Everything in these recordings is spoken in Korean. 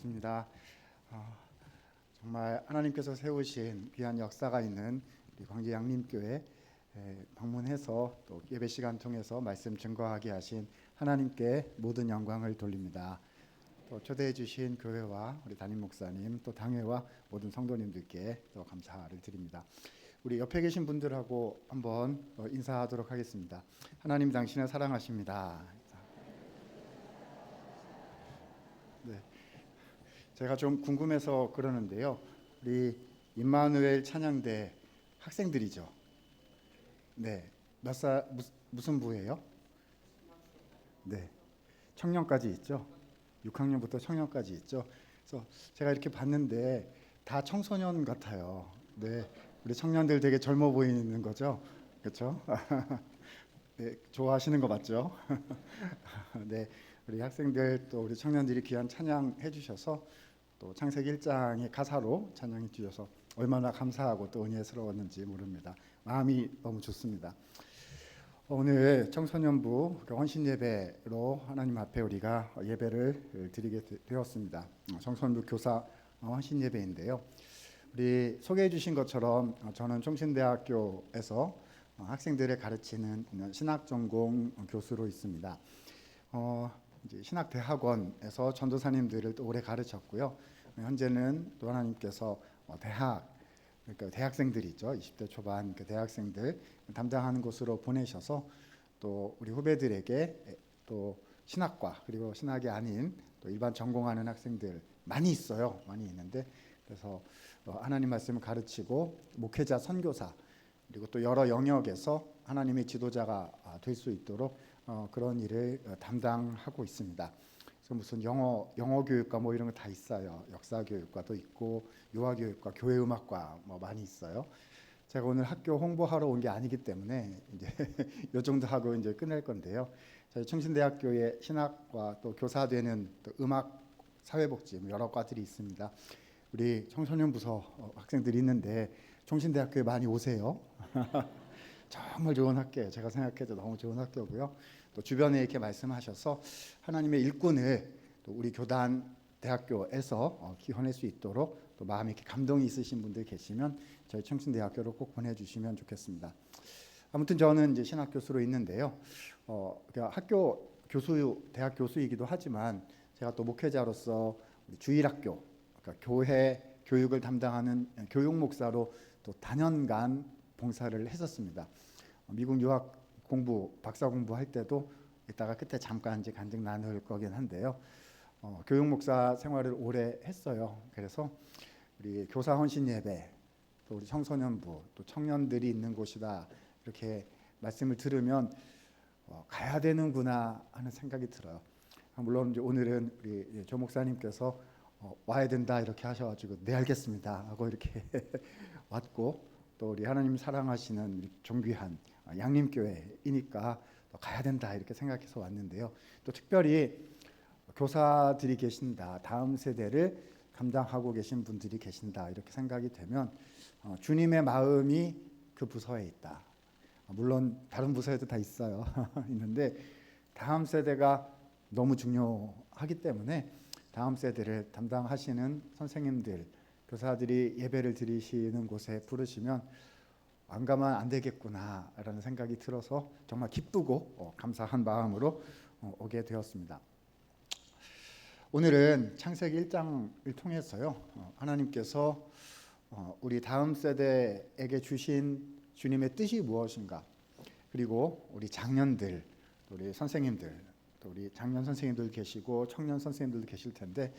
반갑습니다. 어, 정말 하나님께서 세우신 귀한 역사가 있는 우리 광주 양림교회 방문해서 또 예배 시간 통해서 말씀 증거하게 하신 하나님께 모든 영광을 돌립니다. 또 초대해 주신 교회와 우리 담임 목사님 또 당회와 모든 성도님들께 또 감사를 드립니다. 우리 옆에 계신 분들하고 한번 인사하도록 하겠습니다. 하나님 당신을 사랑하십니다. 네. 제가 좀 궁금해서 그러는데요. 우리 임마누엘 찬양대 학생들이죠. 네. 무슨 부예요? 네. 청년까지 있죠. 6학년부터 청년까지 있죠. 그래서 제가 이렇게 봤는데 다 청소년 같아요. 네. 우리 청년들 되게 젊어 보이는 거죠. 그렇죠? 네, 좋아하시는 거 맞죠? 네. 우리 학생들 또 우리 청년들이 귀한 찬양 해주셔서 또 창세기 1장의 가사로 찬양해 주셔서 얼마나 감사하고 또 은혜스러웠는지 모릅니다. 마음이 너무 좋습니다. 오늘 청소년부 헌신 예배로 하나님 앞에 우리가 예배를 드리게 되었습니다. 청소년부 교사 헌신 예배인데요. 우리 소개해 주신 것처럼 저는 총신대학교에서 학생들을 가르치는 신학 전공 교수로 있습니다. 이제 신학대학원에서 전도사님들을 또 오래 가르쳤고요. 현재는 또 하나님께서 그러니까 대학생들이 있죠. 20대 초반 그 대학생들 담당하는 곳으로 보내셔서 또 우리 후배들에게 또 신학과 그리고 신학이 아닌 또 일반 전공하는 학생들 많이 있어요. 많이 있는데 그래서 하나님 말씀을 가르치고 목회자, 선교사 그리고 또 여러 영역에서 하나님의 지도자가 될 수 있도록 그런 일을 담당하고 있습니다. 그래서 무슨 영어 교육과 뭐 이런 거 다 있어요. 역사 교육과도 있고 유아 교육과, 교회 음악과 뭐 많이 있어요. 제가 오늘 학교 홍보하러 온 게 아니기 때문에 이제 요 정도 하고 이제 끝낼 건데요. 저희 충신대학교에 신학과 또 교사되는 또 음악, 사회복지 여러 과들이 있습니다. 우리 청소년 부서 학생들이 있는데 충신대학교에 많이 오세요. 정말 좋은 학교예요. 제가 생각해도 너무 좋은 학교고요. 또 주변에 이렇게 말씀하셔서 하나님의 일꾼을 또 우리 교단 대학교에서 기원할 수 있도록 또 마음에 이렇게 감동이 있으신 분들 계시면 저희 청신대학교로 꼭 보내주시면 좋겠습니다. 아무튼 저는 이제 신학 교수로 있는데요. 학교 교수, 대학 교수이기도 하지만 제가 또 목회자로서 우리 주일학교, 그러니까 교회 교육을 담당하는 교육 목사로 또 다년간 봉사를 했었습니다. 미국 유학 공부, 박사 공부할 때도 이따가 끝에 잠깐 이제 간증 나눌 거긴 한데요. 교육 목사 생활을 오래 했어요. 그래서 우리 교사 헌신 예배, 또 우리 청소년부, 또 청년들이 있는 곳이다 이렇게 말씀을 들으면 가야 되는구나 하는 생각이 들어요. 물론 이제 오늘은 우리 조 목사님께서 와야 된다 이렇게 하셔가지고 네 알겠습니다 하고 이렇게 왔고 또 우리 하나님 사랑하시는 우리 존귀한 양림교회이니까 가야 된다 이렇게 생각해서 왔는데요. 또 특별히 교사들이 계신다, 다음 세대를 감당하고 계신 분들이 계신다 이렇게 생각이 되면 주님의 마음이 그 부서에 있다. 물론 다른 부서에도 다 있어요. 있는데 다음 세대가 너무 중요하기 때문에 다음 세대를 담당하시는 선생님들, 교사들이 예배를 드리시는 곳에 부르시면 안 가면 안 되겠구나라는 생각이 들어서 정말 기쁘고 감사한 마음으로 오게 되었습니다. 오늘은 창세기 1장을 통해서요. 하나님께서 우리 다음 세대에게 주신 주님의 뜻이 무엇인가, 그리고 우리 장년들, 우리 선생님들, 또 우리 장년 선생님들 계시고 청년 선생님들도 계실 텐데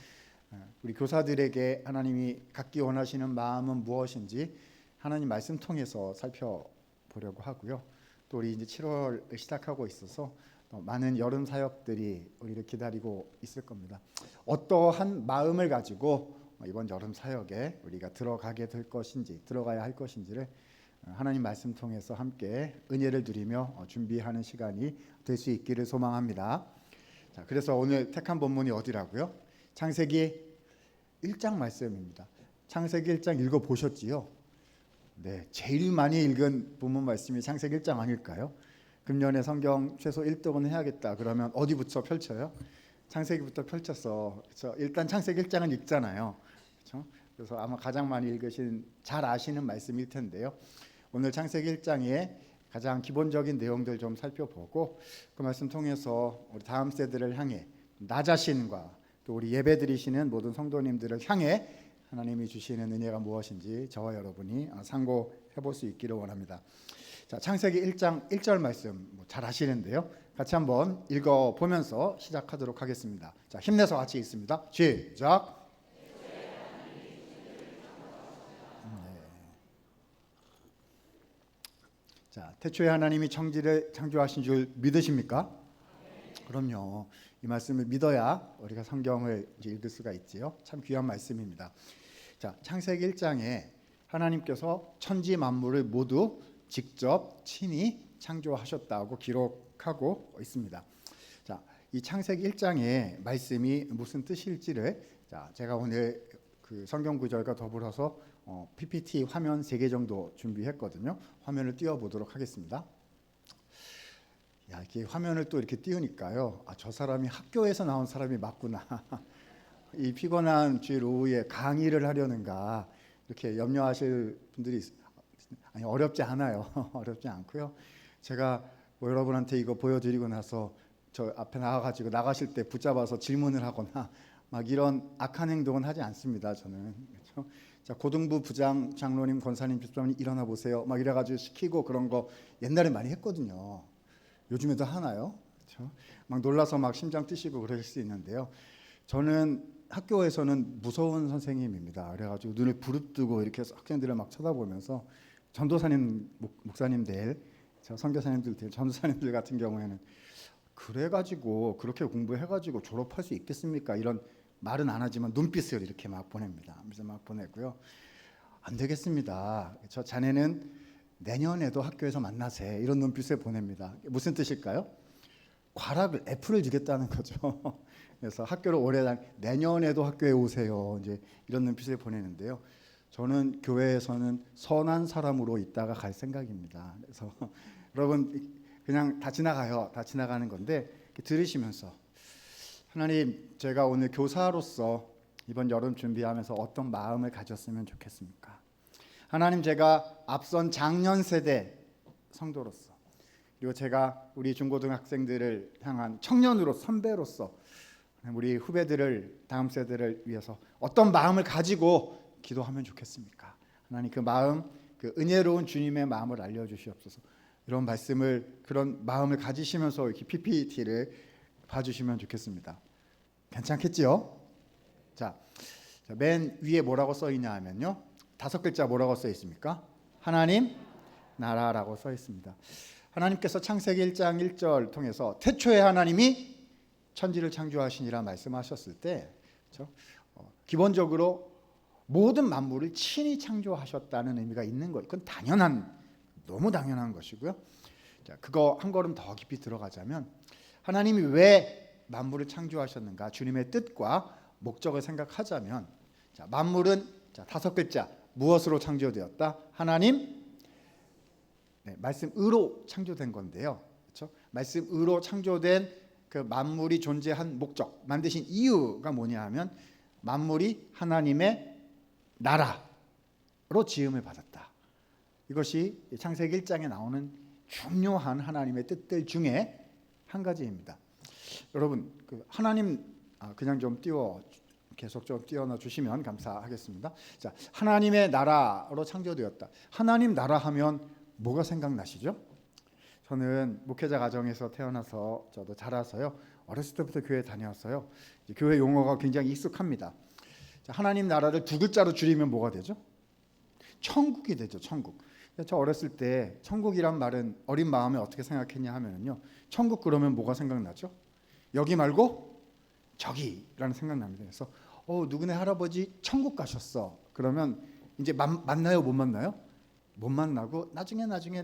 우리 교사들에게 하나님이 갖기 원하시는 마음은 무엇인지 하나님 말씀 통해서 살펴보려고 하고요. 또 우리 이제 7월 시작하고 있어서 많은 여름 사역들이 우리를 기다리고 있을 겁니다. 어떠한 마음을 가지고 이번 여름 사역에 우리가 들어가야 할 것인지를 하나님 말씀 통해서 함께 은혜를 누리며 준비하는 시간이 될 수 있기를 소망합니다. 자, 그래서 오늘 택한 본문이 어디라고요? 창세기 1장 말씀입니다. 창세기 1장 읽어보셨지요? 네, 제일 많이 읽은 본문 말씀이 창세기 1장 아닐까요? 금년에 성경 최소 1등은 해야겠다 그러면 어디부터 펼쳐요? 창세기부터 펼쳐서 그렇죠? 일단 창세기 1장은 읽잖아요. 그렇죠? 그래서 아마 가장 많이 읽으신 잘 아시는 말씀일 텐데요. 오늘 창세기 1장의 가장 기본적인 내용들 좀 살펴보고 그 말씀 통해서 우리 다음 세대를 향해 나 자신과 또 우리 예배드리시는 모든 성도님들을 향해 하나님이 주시는 은혜가 무엇인지 저와 여러분이 상고해 볼 수 있기를 원합니다. 자, 창세기 1장 1절 말씀 잘 아시는데요. 같이 한번 읽어보면서 시작하도록 하겠습니다. 자, 힘내서 같이 읽습니다. 시작. 자, 태초에 하나님이 천지를 창조하신 줄 믿으십니까? 그럼요. 이 말씀을 믿어야 우리가 성경을 읽을 수가 있지요. 참 귀한 말씀입니다. 자, 창세기 1장에 하나님께서 천지 만물을 모두 직접 친히 창조하셨다고 기록하고 있습니다. 자, 이 창세기 1장의 말씀이 무슨 뜻일지를 제가 오늘 그 성경 구절과 더불어서 PPT 화면 3개 정도 준비했거든요. 화면을 띄워보도록 하겠습니다. 야, 이렇게 화면을 또 이렇게 띄우니까요. 저 사람이 학교에서 나온 사람이 맞구나. 이 피곤한 주일 오후에 강의를 하려는가 이렇게 염려하실 분들이 아니 어렵지 않아요. 어렵지 않고요. 제가 여러분한테 이거 보여드리고 나서 저 앞에 나가가지고 나가실 때 붙잡아서 질문을 하거나 막 이런 악한 행동은 하지 않습니다. 저는. 그렇죠? 자, 고등부 부장, 장로님, 권사님, 집사님 일어나 보세요. 막 이래가지고 시키고 그런 거 옛날에 많이 했거든요. 요즘에도 하나요? 그렇죠? 막 놀라서 막 심장 뛰시고 그럴 수 있는데요. 저는 학교에서는 무서운 선생님입니다. 그래가지고 눈을 부릅뜨고 이렇게 학생들을 막 쳐다보면서 전도사님, 목사님들, 선교사님들, 전도사님들 같은 경우에는 그래가지고 그렇게 공부해가지고 졸업할 수 있겠습니까? 이런 말은 안 하지만 눈빛을 이렇게 막 보냅니다. 그래서 막 보내고요. 안 되겠습니다. 저 자네는 내년에도 학교에서 만나세. 이런 눈빛을 보냅니다. 무슨 뜻일까요? 과락을 F를 주겠다는 거죠. 그래서 학교를 오래 내년에도 학교에 오세요. 이제 이런 눈빛을 보내는데요. 저는 교회에서는 선한 사람으로 있다가 갈 생각입니다. 그래서 여러분 그냥 다 지나가요. 다 지나가는 건데 들으시면서 하나님, 제가 오늘 교사로서 이번 여름 준비하면서 어떤 마음을 가졌으면 좋겠습니까? 하나님, 제가 앞선 작년 세대 성도로서 그리고 제가 우리 중고등학생들을 향한 청년으로 선배로서 우리 후배들을 다음 세대를 위해서 어떤 마음을 가지고 기도하면 좋겠습니까? 하나님, 그 마음, 그 은혜로운 주님의 마음을 알려주시옵소서. 이런 말씀을 그런 마음을 가지시면서 이렇게 PPT를 봐주시면 좋겠습니다. 괜찮겠지요? 자, 맨 위에 뭐라고 써 있냐 하면요. 5글자 뭐라고 써 있습니까? 하나님 나라라고 써 있습니다. 하나님께서 창세기 1장 1절 통해서 태초에 하나님이 천지를 창조하시니라 말씀하셨을 때 그렇죠? 기본적으로 모든 만물을 친히 창조하셨다는 의미가 있는 것. 그건 너무 당연한 것이고요. 자, 그거 한 걸음 더 깊이 들어가자면 하나님이 왜 만물을 창조하셨는가? 주님의 뜻과 목적을 생각하자면 자, 만물은 5글자 무엇으로 창조되었다? 하나님 말씀으로 창조된 건데요. 그렇죠? 말씀으로 창조된 그 만물이 존재한 목적, 만드신 이유가 뭐냐 하면 만물이 하나님의 나라로 지음을 받았다. 이것이 창세기 1장에 나오는 중요한 하나님의 뜻들 중에 한 가지입니다. 여러분, 그 하나님 그냥 좀 계속 좀 띄워놔 주시면 감사하겠습니다. 자, 하나님의 나라로 창조되었다. 하나님 나라 하면 뭐가 생각나시죠? 저는 목회자 가정에서 태어나서 저도 자라서요. 어렸을 때부터 교회 다녀왔어요. 교회 용어가 굉장히 익숙합니다. 자, 하나님 나라를 2글자로 줄이면 뭐가 되죠? 천국이 되죠. 천국. 저 어렸을 때 천국이란 말은 어린 마음에 어떻게 생각했냐 하면요. 천국 그러면 뭐가 생각나죠? 여기 말고 저기라는 생각납니다. 그래서 누구네 할아버지 천국 가셨어. 그러면 이제 만나요, 못 만나요? 못 만나고 나중에 나중에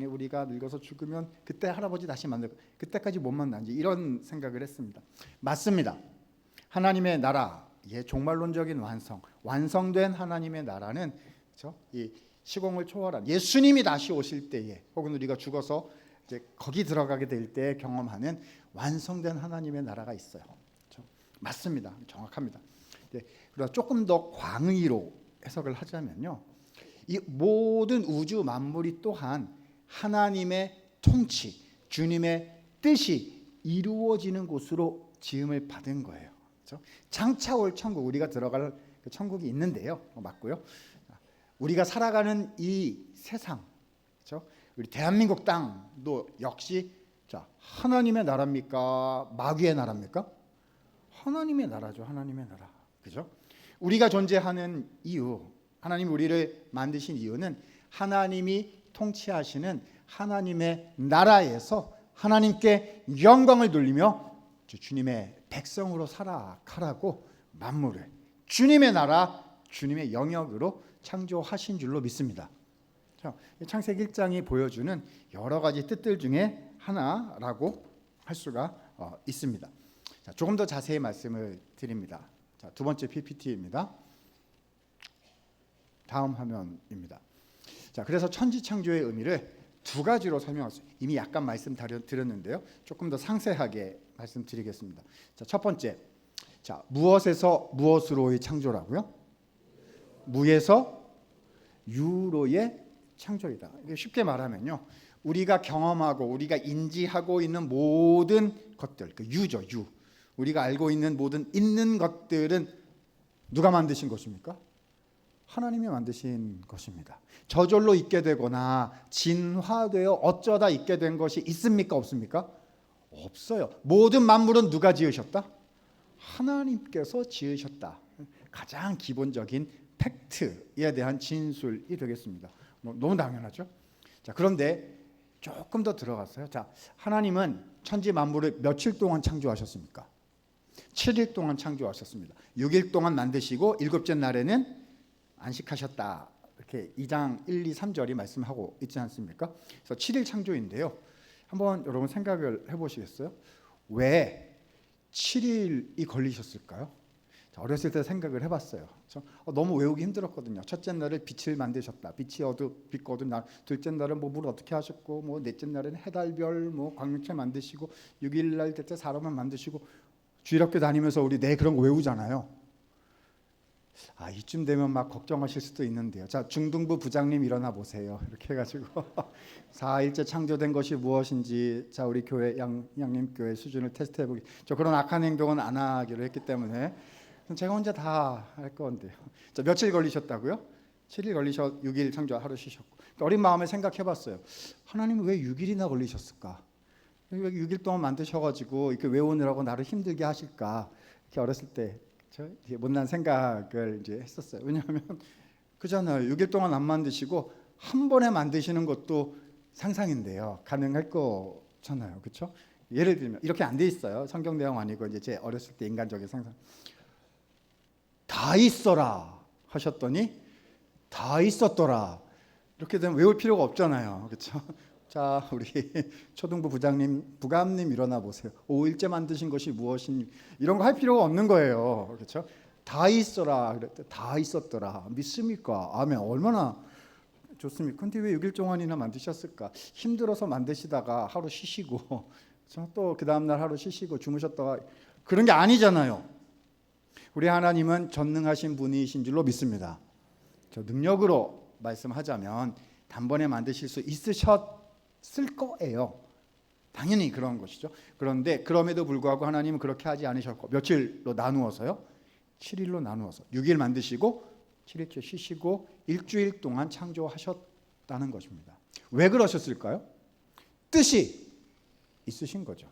우리가 늙어서 죽으면 그때 할아버지 다시 만나고 그때까지 못 만나지 이런 생각을 했습니다. 맞습니다. 하나님의 나라, 종말론적인 완성된 하나님의 나라는 그렇죠? 이 시공을 초월한 예수님이 다시 오실 때에 혹은 우리가 죽어서 이제 거기 들어가게 될 때 경험하는 완성된 하나님의 나라가 있어요. 맞습니다. 정확합니다. 네, 그리고 조금 더 광의로 해석을 하자면요, 이 모든 우주 만물이 또한 하나님의 통치, 주님의 뜻이 이루어지는 곳으로 지음을 받은 거예요. 그렇죠? 장차 올 천국, 우리가 들어갈 그 천국이 있는데요, 맞고요. 우리가 살아가는 이 세상, 그렇죠? 우리 대한민국 땅도 역시 자, 하나님의 나라입니까? 마귀의 나라입니까? 하나님의 나라죠. 하나님의 나라. 그죠? 우리가 존재하는 이유, 하나님 우리를 만드신 이유는 하나님이 통치하시는 하나님의 나라에서 하나님께 영광을 돌리며 주님의 백성으로 살아가라고 만물을 주님의 나라, 주님의 영역으로 창조하신 줄로 믿습니다. 창세기 1장이 보여주는 여러 가지 뜻들 중에 하나라고 할 수가 있습니다. 자, 조금 더 자세히 말씀을 드립니다. 자, 두 번째 PPT입니다. 다음 화면입니다. 자, 그래서 천지창조의 의미를 두 가지로 설명했어요. 이미 약간 말씀드렸는데요. 조금 더 상세하게 말씀드리겠습니다. 자, 첫 번째, 자, 무엇에서 무엇으로의 창조라고요? 무에서 유로의 창조이다. 쉽게 말하면요, 우리가 경험하고 우리가 인지하고 있는 모든 것들, 그 유죠, 유. 우리가 알고 있는 모든 있는 것들은 누가 만드신 것입니까? 하나님이 만드신 것입니다. 저절로 있게 되거나 진화되어 어쩌다 있게 된 것이 있습니까? 없습니까? 없어요. 모든 만물은 누가 지으셨다? 하나님께서 지으셨다. 가장 기본적인 팩트에 대한 진술이 되겠습니다. 너무 당연하죠? 자, 그런데 조금 더 들어갔어요. 자, 하나님은 천지 만물을 며칠 동안 창조하셨습니까? 7일 동안 창조하셨습니다. 6일 동안 만드시고 일곱째 날에는 안식하셨다. 이렇게 2장 1, 2, 3절이 말씀하고 있지 않습니까? 그래서 7일 창조인데요. 한번 여러분 생각을 해보시겠어요? 왜 7일이 걸리셨을까요? 자, 어렸을 때 생각을 해봤어요. 너무 외우기 힘들었거든요. 첫째 날을 빛을 만드셨다. 빛이 빛 어두운 날. 둘째 날은 뭐 물 어떻게 하셨고, 뭐 넷째 날은 해달별, 뭐 광명체 만드시고, 6일 날 대체 사람을 만드시고, 주일학교 다니면서 우리 그런 거 외우잖아요. 아, 이쯤 되면 막 걱정하실 수도 있는데요. 자, 중등부 부장님 일어나 보세요. 이렇게 해가지고 4일째 창조된 것이 무엇인지, 자, 우리 교회 양님 교회 수준을 테스트해보기. 저 그런 악한 행동은 안 하기로 했기 때문에 제가 혼자 다 할 건데요. 자, 며칠 걸리셨다고요? 7일 걸리셔 6일 창조 하루 쉬셨고. 그러니까 어린 마음에 생각해봤어요. 하나님은 왜 6일이나 걸리셨을까? 왜 6일 동안 만드셔가지고 이렇게 외우느라고 나를 힘들게 하실까? 이렇게 어렸을 때 못난 생각을 이제 했었어요. 왜냐하면 그잖아요. 6일 동안 안 만드시고 한 번에 만드시는 것도 상상인데요. 가능할 거잖아요. 그렇죠? 예를 들면 이렇게 안 돼 있어요. 성경 내용 아니고 이제 제 어렸을 때 인간적인 상상. 다 있어라 하셨더니 다 있었더라. 이렇게 되면 외울 필요가 없잖아요. 그렇죠? 자, 우리 초등부 부장님, 부감님 일어나 보세요. 5일째 만드신 것이 무엇이니? 이런 거 할 필요가 없는 거예요. 그렇죠? 다 있어라 그랬더니 다 있었더라. 믿습니까? 아멘. 얼마나 좋습니까? 근데 왜 6일 동안이나 만드셨을까? 힘들어서 만드시다가 하루 쉬시고 또 그 다음 날 하루 쉬시고 주무셨다가 그런 게 아니잖아요. 우리 하나님은 전능하신 분이신 줄로 믿습니다. 저 능력으로 말씀하자면 단번에 만드실 수 있으셨을 거예요. 당연히 그런 것이죠. 그런데 그럼에도 불구하고 하나님은 그렇게 하지 않으셨고 며칠로 나누어서요? 7일로 나누어서 6일 만드시고 7일째 쉬시고 일주일 동안 창조하셨다는 것입니다. 왜 그러셨을까요? 뜻이 있으신 거죠.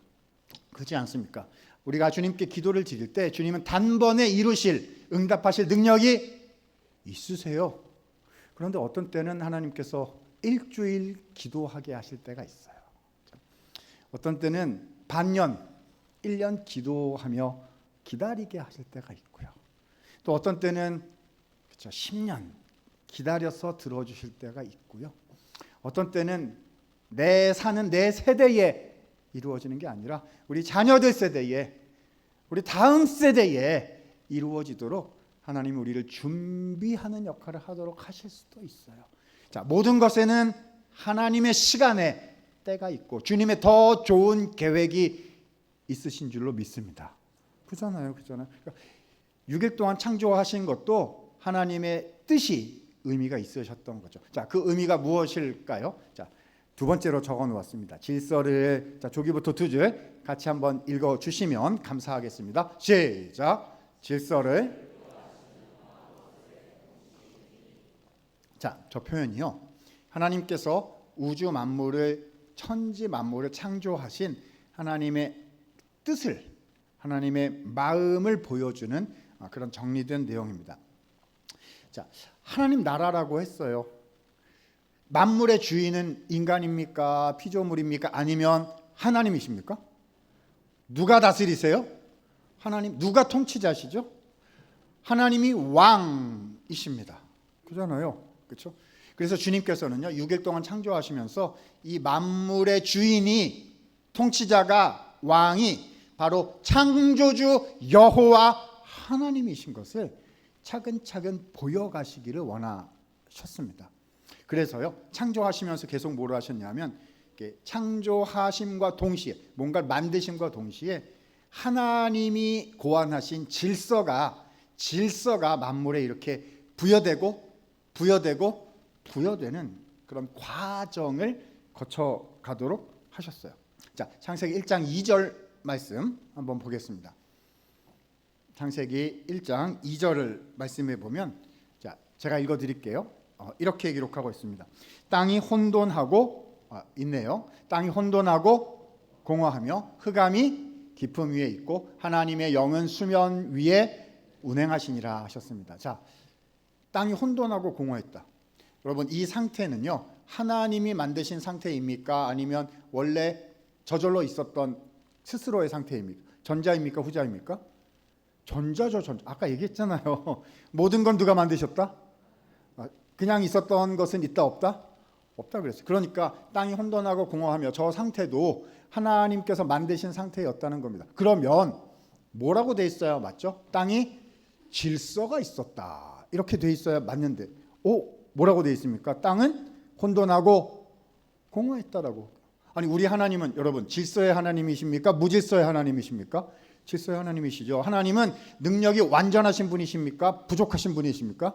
그렇지 않습니까? 우리가 주님께 기도를 드릴 때 주님은 단번에 이루실, 응답하실 능력이 있으세요. 그런데 어떤 때는 하나님께서 일주일 기도하게 하실 때가 있어요. 어떤 때는 반년, 1년 기도하며 기다리게 하실 때가 있고요. 또 어떤 때는 10년 기다려서 들어주실 때가 있고요. 어떤 때는 내 사는 내 세대에 이루어지는 게 아니라 우리 자녀들 세대에, 우리 다음 세대에 이루어지도록 하나님이 우리를 준비하는 역할을 하도록 하실 수도 있어요. 자, 모든 것에는 하나님의 시간에 때가 있고 주님의 더 좋은 계획이 있으신 줄로 믿습니다. 그잖아요. 그러니까 6일 동안 창조하신 것도 하나님의 뜻이 의미가 있으셨던 거죠. 자, 그 의미가 무엇일까요? 자, 두 번째로 적어 놓았습니다. 질서를 자, 조기부터 두 줄 같이 한번 읽어 주시면 감사하겠습니다. 시작. 질서를 자, 저 표현이요. 하나님께서 우주 만물을 천지 만물을 창조하신 하나님의 뜻을 하나님의 마음을 보여주는 그런 정리된 내용입니다. 자, 하나님 나라라고 했어요. 만물의 주인은 인간입니까? 피조물입니까? 아니면 하나님이십니까? 누가 다스리세요? 하나님. 누가 통치자시죠? 하나님이 왕이십니다. 그잖아요. 그렇죠? 그래서 주님께서는요, 6일 동안 창조하시면서 이 만물의 주인이, 통치자가, 왕이 바로 창조주 여호와 하나님이신 것을 차근차근 보여가시기를 원하셨습니다. 그래서요, 창조하시면서 계속 뭐를 하셨냐면, 창조하심과 동시에, 뭔가를 만드심과 동시에 하나님이 고안하신 질서가 만물에 이렇게 부여되는 그런 과정을 거쳐가도록 하셨어요. 자, 창세기 1장 2절 말씀 한번 보겠습니다. 창세기 1장 2절을 말씀해 보면, 자, 제가 읽어드릴게요. 이렇게 기록하고 있습니다. 땅이 혼돈하고 있네요. 땅이 혼돈하고 공허하며 흑암이 깊음 위에 있고 하나님의 영은 수면 위에 운행하시니라 하셨습니다. 자, 땅이 혼돈하고 공허했다. 여러분, 이 상태는요, 하나님이 만드신 상태입니까? 아니면 원래 저절로 있었던 스스로의 상태입니까? 전자입니까? 후자입니까? 전자죠. 전자. 아까 얘기했잖아요. 모든 건 누가 만드셨다? 그냥 있었던 것은 있다 없다? 없다 그랬어요. 그러니까 땅이 혼돈하고 공허하며 저 상태도 하나님께서 만드신 상태였다는 겁니다. 그러면 뭐라고 돼 있어야 맞죠? 땅이 질서가 있었다. 이렇게 돼 있어야 맞는데, 뭐라고 돼 있습니까? 땅은 혼돈하고 공허했다라고. 아니, 우리 하나님은 여러분 질서의 하나님이십니까? 무질서의 하나님이십니까? 질서의 하나님이시죠. 하나님은 능력이 완전하신 분이십니까? 부족하신 분이십니까?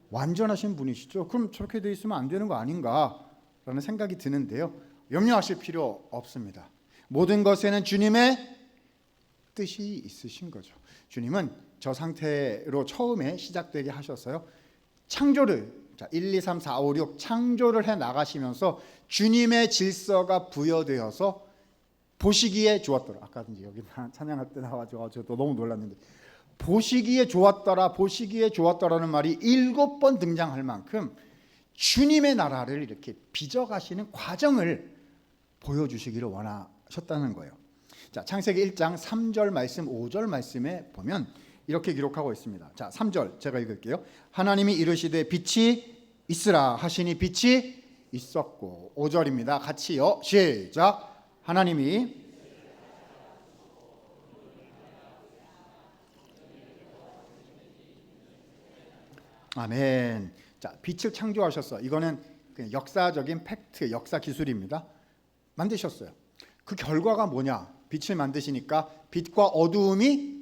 완전하신 분이시죠. 그럼 저렇게 돼 있으면 안 되는 거 아닌가라는 생각이 드는데요. 염려하실 필요 없습니다. 모든 것에는 주님의 뜻이 있으신 거죠. 주님은 저 상태로 처음에 시작되게 하셨어요. 창조를 1, 2, 3, 4, 5, 6 창조를 해 나가시면서 주님의 질서가 부여되어서 보시기에 좋았더라. 아까 이제 여기 찬양할 때 나와가지고 저도 너무 놀랐는데, 보시기에 좋았더라는 말이 7번 등장할 만큼 주님의 나라를 이렇게 빚어가시는 과정을 보여주시기를 원하셨다는 거예요. 자, 창세기 1장 3절 말씀, 5절 말씀에 보면 이렇게 기록하고 있습니다. 자, 3절 제가 읽을게요. 하나님이 이르시되 빛이 있으라 하시니 빛이 있었고. 5절입니다. 같이요. 시작. 하나님이 아멘. 자, 빛을 창조하셨어. 이거는 그냥 역사적인 팩트, 역사 기술입니다. 만드셨어요. 그 결과가 뭐냐? 빛을 만드시니까 빛과 어두움이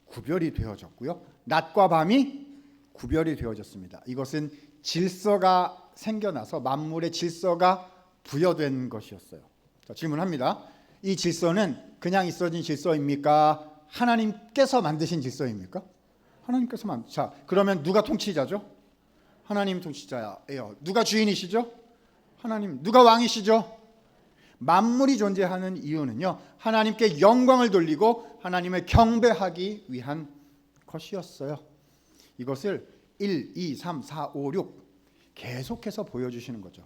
구별이 되어졌고요. 낮과 밤이 구별이 되어졌습니다. 이것은 질서가 생겨나서 만물의 질서가 부여된 것이었어요. 자, 질문합니다. 이 질서는 그냥 있어진 질서입니까? 하나님께서 만드신 질서입니까? 하나님께서 자, 그러면 누가 통치자죠? 하나님 통치자예요. 누가 주인이시죠? 하나님. 누가 왕이시죠? 만물이 존재하는 이유는요, 하나님께 영광을 돌리고 하나님을 경배하기 위한 것이었어요. 이것을 1, 2, 3, 4, 5, 6 계속해서 보여주시는 거죠.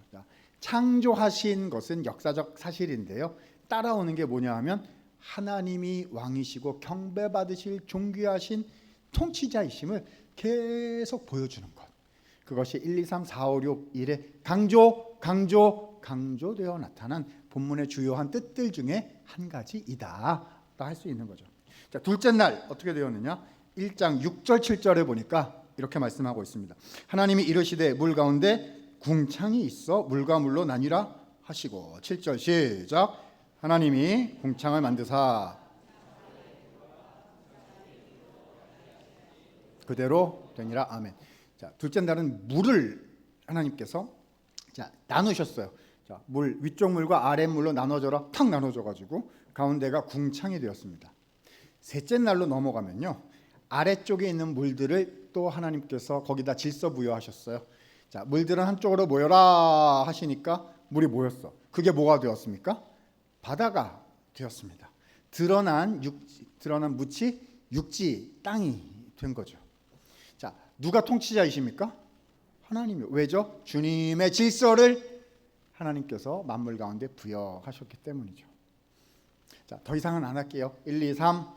창조하신 것은 역사적 사실인데요, 따라오는 게 뭐냐 하면 하나님이 왕이시고 경배받으실 존귀하신 통치자이심을 계속 보여주는 것. 그것이 1, 2, 3, 4, 5, 6, 1에 강조되어 나타난 본문의 주요한 뜻들 중에 한 가지이다 할 수 있는 거죠. 자, 둘째 날 어떻게 되었느냐? 1장 6절 7절에 보니까 이렇게 말씀하고 있습니다. 하나님이 이르시되 물 가운데 궁창이 있어 물과 물로 나뉘라 하시고. 7절 시작. 하나님이 궁창을 만드사 그대로 되니라. 아멘. 자, 둘째 날은 물을 하나님께서 나누셨어요. 자, 물 위쪽 물과 아래 물로 나눠져라. 탁 나눠져 가지고 가운데가 궁창이 되었습니다. 셋째 날로 넘어가면요, 아래쪽에 있는 물들을 또 하나님께서 거기다 질서 부여하셨어요. 자, 물들은 한쪽으로 모여라 하시니까 물이 모였어. 그게 뭐가 되었습니까? 바다가 되었습니다. 드러난 묻이 육지, 땅이 된 거죠. 자, 누가 통치자이십니까? 하나님이. 왜죠? 주님의 질서를 하나님께서 만물 가운데 부여하셨기 때문이죠. 자, 더 이상은 안 할게요. 1, 2, 3,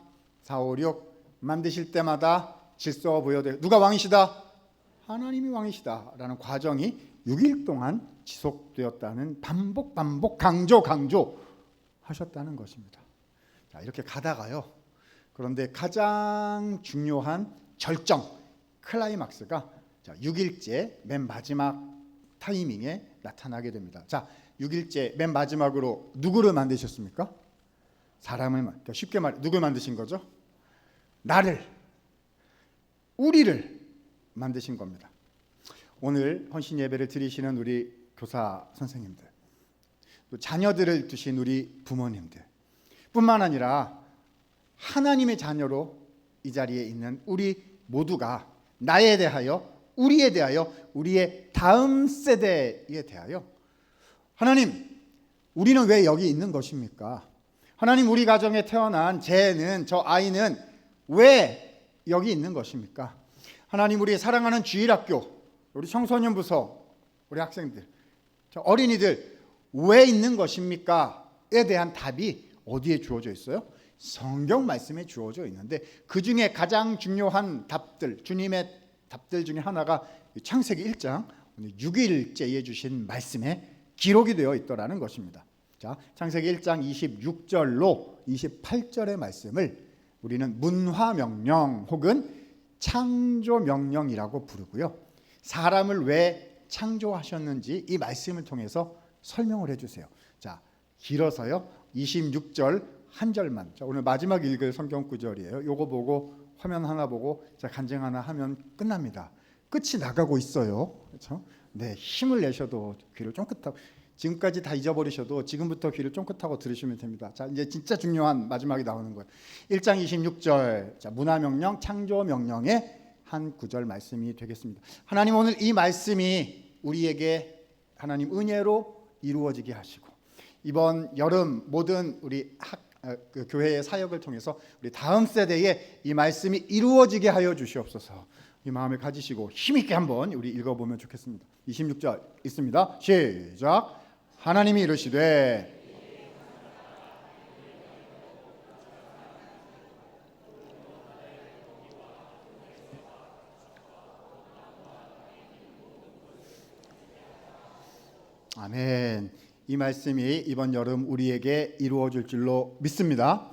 4, 5, 6 만드실 때마다 질서가 부여돼요. 누가 왕이시다? 하나님이 왕이시다라는 과정이 6일 동안 지속되었다는 반복 강조 하셨다는 것입니다. 자, 이렇게 가다가요. 그런데 가장 중요한 절정, 클라이막스가 6일째 맨 마지막 타이밍에 나타나게 됩니다. 자, 6일째 맨 마지막으로 누구를 만드셨습니까? 사람을. 그러니까 쉽게 말해 누굴 만드신 거죠? 나를, 우리를 만드신 겁니다. 오늘 헌신 예배를 드리시는 우리 교사 선생님들, 또 자녀들을 두신 우리 부모님들 뿐만 아니라 하나님의 자녀로 이 자리에 있는 우리 모두가 나에 대하여, 우리에 대하여, 우리의 다음 세대에 대하여, 하나님, 우리는 왜 여기 있는 것입니까? 하나님, 우리 가정에 태어난 저 아이는 왜 여기 있는 것입니까? 하나님, 우리 사랑하는 주일학교, 우리 청소년부서, 우리 학생들, 저 어린이들 왜 있는 것입니까?에 대한 답이 어디에 주어져 있어요? 성경 말씀에 주어져 있는데, 그 중에 가장 중요한 답들, 주님의 답들 중에 하나가 창세기 1장 6일째에 주신 말씀에 기록이 되어 있더라는 것입니다. 자, 창세기 1장 26절로 28절의 말씀을 우리는 문화명령 혹은 창조명령이라고 부르고요. 사람을 왜 창조하셨는지 이 말씀을 통해서 설명을 해주세요. 자, 길어서요. 26절 한 절만. 자, 오늘 마지막 읽을 성경 구절이에요. 요거 보고 화면 하나 보고 자, 간증 하나 하면 끝납니다. 끝이 나가고 있어요. 그렇죠? 네, 힘을 내셔도 귀를 쫑긋하고, 지금까지 다 잊어버리셔도 지금부터 귀를 쫑긋하고 들으시면 됩니다. 자, 이제 진짜 중요한 마지막이 나오는 거예요. 1장 26절. 자, 문화명령, 창조명령의 한 구절 말씀이 되겠습니다. 하나님, 오늘 이 말씀이 우리에게 하나님 은혜로 이루어지게 하시고, 이번 여름 모든 우리 교회의 사역을 통해서 우리 다음 세대에 이 말씀이 이루어지게 하여 주시옵소서. 이 마음을 가지시고 힘있게 한번 우리 읽어보면 좋겠습니다. 26절 있습니다. 시작. 하나님이 이르시되 아멘. 이 말씀이 이번 여름 우리에게 이루어질 줄로 믿습니다.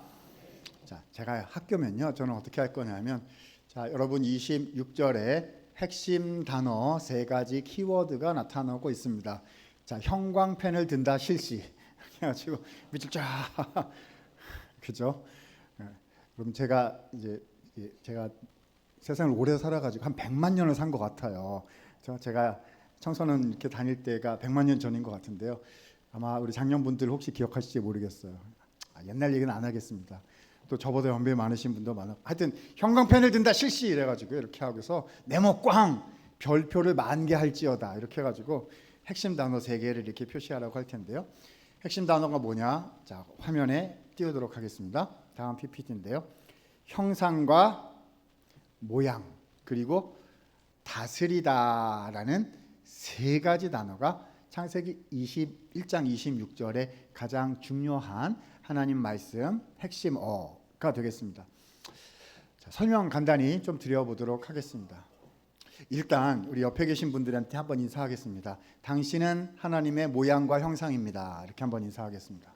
자, 제가 학교면요, 저는 어떻게 할 거냐면, 자, 여러분 26절에 핵심 단어 3가지 키워드가 나타나고 있습니다. 자, 형광펜을 든다 실시. 그래가지고 밑줄 쫙, 그죠? 그럼 제가 세상을 오래 살아가지고 한 100만 년을 산 것 같아요. 제가 청소년 이렇게 다닐 때가 100만 년 전인 것 같은데요. 아마 우리 장년분들 혹시 기억하실지 모르겠어요. 옛날 얘기는 안 하겠습니다. 또 저보다 연배 많으신 분도 많아. 하여튼 형광펜을 든다 실시 이래가지고 이렇게 하고서 네모 꽝 별표를 10,000개 할지어다 이렇게 해가지고 핵심 단어 3개를 이렇게 표시하라고 할 텐데요. 핵심 단어가 뭐냐? 자, 화면에 띄우도록 하겠습니다. 다음 PPT인데요. 형상과 모양 그리고 다스리다라는 3가지 단어가 창세기 21장 26절에 가장 중요한 하나님 말씀 핵심 어가 되겠습니다. 자, 설명 간단히 좀 드려보도록 하겠습니다. 일단 우리 옆에 계신 분들한테 한번 인사하겠습니다. 당신은 하나님의 모양과 형상입니다. 이렇게 한번 인사하겠습니다.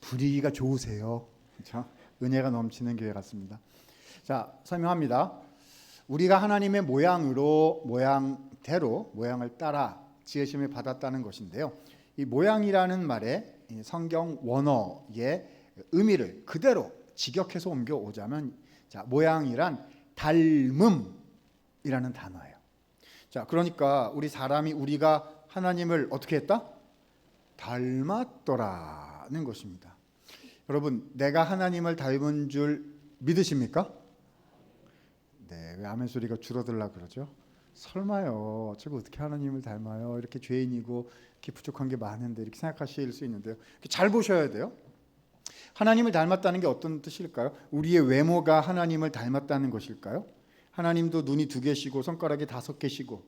분위기가 좋으세요. 그렇죠? 은혜가 넘치는 교회 같습니다. 자, 설명합니다. 우리가 하나님의 모양대로 모양을 따라 지으심을 받았다는 것인데요. 이 모양이라는 말에 성경 원어에 의미를 그대로 직역해서 옮겨오자면, 자, 모양이란 닮음이라는 단어예요. 자, 그러니까 우리가 하나님을 어떻게 했다? 닮았더라는 것입니다. 여러분, 내가 하나님을 닮은 줄 믿으십니까? 네, 왜 아멘 소리가 줄어들라 그러죠? 설마요, 제가 어떻게 하나님을 닮아요? 이렇게 죄인이고 이렇게 부족한 게 많은데, 이렇게 생각하실 수 있는데요. 잘 보셔야 돼요. 하나님을 닮았다는 게 어떤 뜻일까요? 우리의 외모가 하나님을 닮았다는 것일까요? 하나님도 눈이 2개시고 손가락이 5개시고,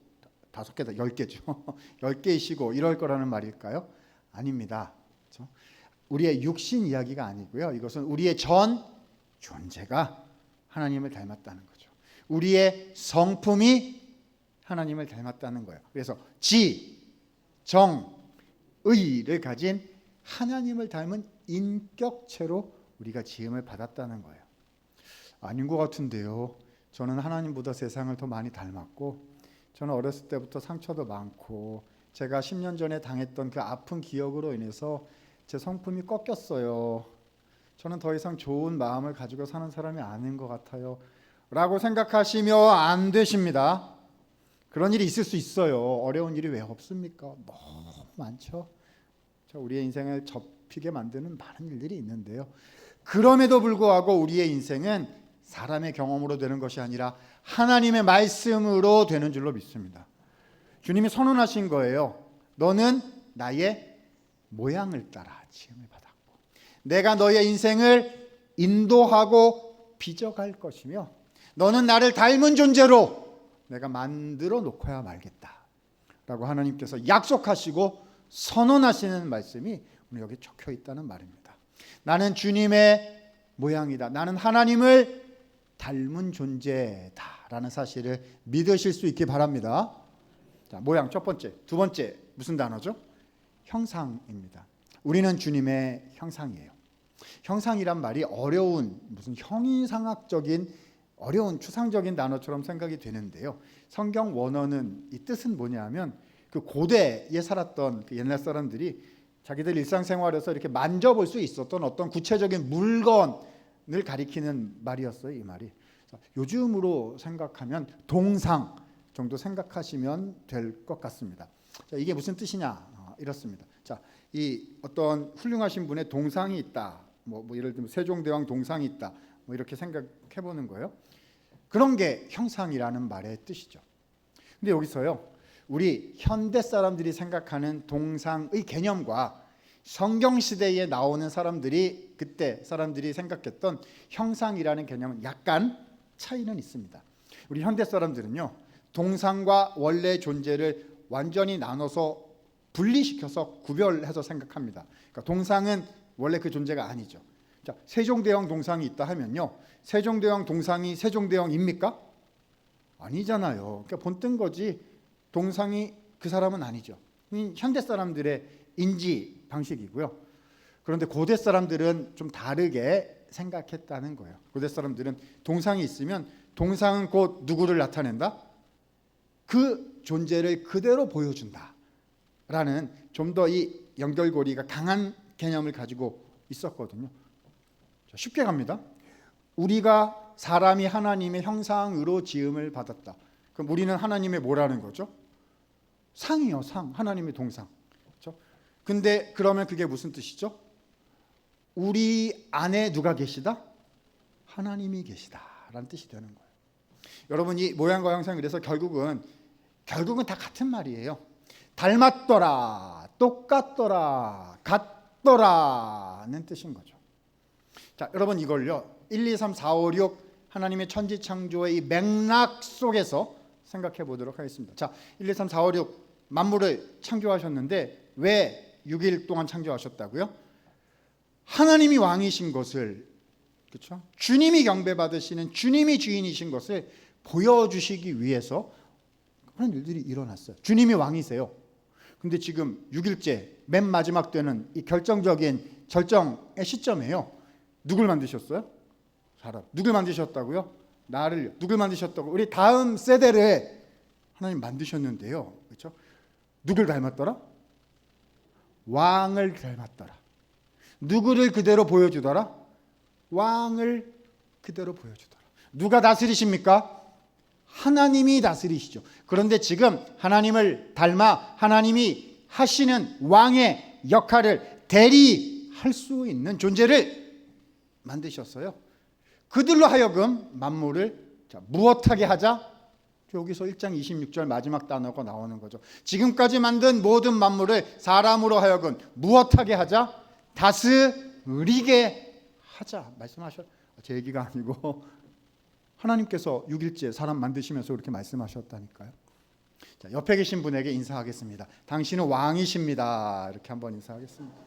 5개다, 10개죠. 10개이시고 이럴 거라는 말일까요? 아닙니다. 그렇죠? 우리의 육신 이야기가 아니고요. 이것은 우리의 전 존재가 하나님을 닮았다는 거죠. 우리의 성품이 하나님을 닮았다는 거예요. 그래서 지, 정, 의를 가진 하나님을 닮은 인격체로 우리가 지음을 받았다는 거예요. 아닌 것 같은데요. 저는 하나님보다 세상을 더 많이 닮았고, 저는 어렸을 때부터 상처도 많고, 제가 10년 전에 당했던 그 아픈 기억으로 인해서 제 성품이 꺾였어요. 저는 더 이상 좋은 마음을 가지고 사는 사람이 아닌 것 같아요 라고 생각하시면 안 되십니다. 그런 일이 있을 수 있어요. 어려운 일이 왜 없습니까? 너무 많죠. 우리의 인생을 접히게 만드는 많은 일들이 있는데요. 그럼에도 불구하고 우리의 인생은 사람의 경험으로 되는 것이 아니라 하나님의 말씀으로 되는 줄로 믿습니다. 주님이 선언하신 거예요. 너는 나의 모양을 따라 지음을 받았고, 내가 너의 인생을 인도하고 빚어갈 것이며, 너는 나를 닮은 존재로 내가 만들어 놓고야 말겠다 라고 하나님께서 약속하시고 선언하시는 말씀이 오늘 여기 적혀 있다는 말입니다. 나는 주님의 모양이다, 나는 하나님을 닮은 존재다라는 사실을 믿으실 수 있기 바랍니다. 자, 모양 첫 번째. 두 번째 무슨 단어죠? 형상입니다. 우리는 주님의 형상이에요. 형상이란 말이 어려운, 무슨 형이상학적인 어려운 추상적인 단어처럼 생각이 되는데요. 성경 원어는 이 뜻은 뭐냐면, 그 고대에 살았던 그 옛날 사람들이 자기들 일상생활에서 이렇게 만져볼 수 있었던 어떤 구체적인 물건을 가리키는 말이었어요. 이 말이. 요즘으로 생각하면 동상 정도 생각하시면 될 것 같습니다. 자, 이게 무슨 뜻이냐? 이렇습니다. 자, 이 어떤 훌륭하신 분의 동상이 있다. 뭐 예를 들면 세종대왕 동상이 있다. 뭐 이렇게 생각해 보는 거예요. 그런 게 형상이라는 말의 뜻이죠. 근데 여기서요, 우리 현대 사람들이 생각하는 동상의 개념과 성경 시대에 나오는 사람들이, 그때 사람들이 생각했던 형상이라는 개념은 약간 차이는 있습니다. 우리 현대 사람들은요, 동상과 원래 존재를 완전히 나눠서 분리시켜서 구별해서 생각합니다. 그러니까 동상은 원래 그 존재가 아니죠. 자, 세종대왕 동상이 있다 하면요, 세종대왕 동상이 세종대왕입니까? 아니잖아요. 그러니까 본뜬 거지 동상이 그 사람은 아니죠. 현대 사람들의 인지 방식이고요. 그런데 고대 사람들은 좀 다르게 생각했다는 거예요. 고대 사람들은 동상이 있으면 동상은 곧 누구를 나타낸다? 그 존재를 그대로 보여준다라는 좀 더 이 연결고리가 강한 개념을 가지고 있었거든요. 자, 쉽게 갑니다. 우리가 사람이 하나님의 형상으로 지음을 받았다. 그럼 우리는 하나님의 뭐라는 거죠? 상이요, 상. 하나님의 동상. 그렇죠? 근데 그러면 그게 무슨 뜻이죠? 우리 안에 누가 계시다? 하나님이 계시다라는 뜻이 되는 거예요. 여러분, 이 모양과 형상, 그래서 결국은 다 같은 말이에요. 닮았더라, 똑같더라, 같더라는 뜻인 거죠. 자, 여러분, 이걸요 1, 2, 3, 4, 5, 6 하나님의 천지 창조의 이 맥락 속에서 생각해 보도록 하겠습니다. 자, 1, 2, 3, 4, 5, 6 만물을 창조하셨는데 왜 6일 동안 창조하셨다고요? 하나님이 왕이신 것을, 그렇죠? 주님이 경배받으시는, 주님이 주인이신 것을 보여주시기 위해서 그런 일들이 일어났어요. 주님이 왕이세요. 근데 지금 6일째 맨 마지막 되는 이 결정적인 절정의 시점이에요. 누굴 만드셨어요? 사람. 누굴 만드셨다고요? 나를. 누굴 만드셨다고? 우리 다음 세대를 하나님 만드셨는데요. 그렇죠? 누굴 닮았더라? 왕을 닮았더라. 누구를 그대로 보여주더라? 왕을 그대로 보여주더라. 누가 다스리십니까? 하나님이 다스리시죠. 그런데 지금 하나님을 닮아 하나님이 하시는 왕의 역할을 대리할 수 있는 존재를 만드셨어요. 그들로 하여금 만물을 무엇하게 하자? 여기서 1장 26절 마지막 단어가 나오는 거죠. 지금까지 만든 모든 만물을 사람으로 하여금 무엇하게 하자? 다스리게 하자 말씀하셨. 제 얘기가 아니고 하나님께서 6일째 사람 만드시면서 그렇게 말씀하셨다니까요. 자, 옆에 계신 분에게 인사하겠습니다. 당신은 왕이십니다. 이렇게 한번 인사하겠습니다.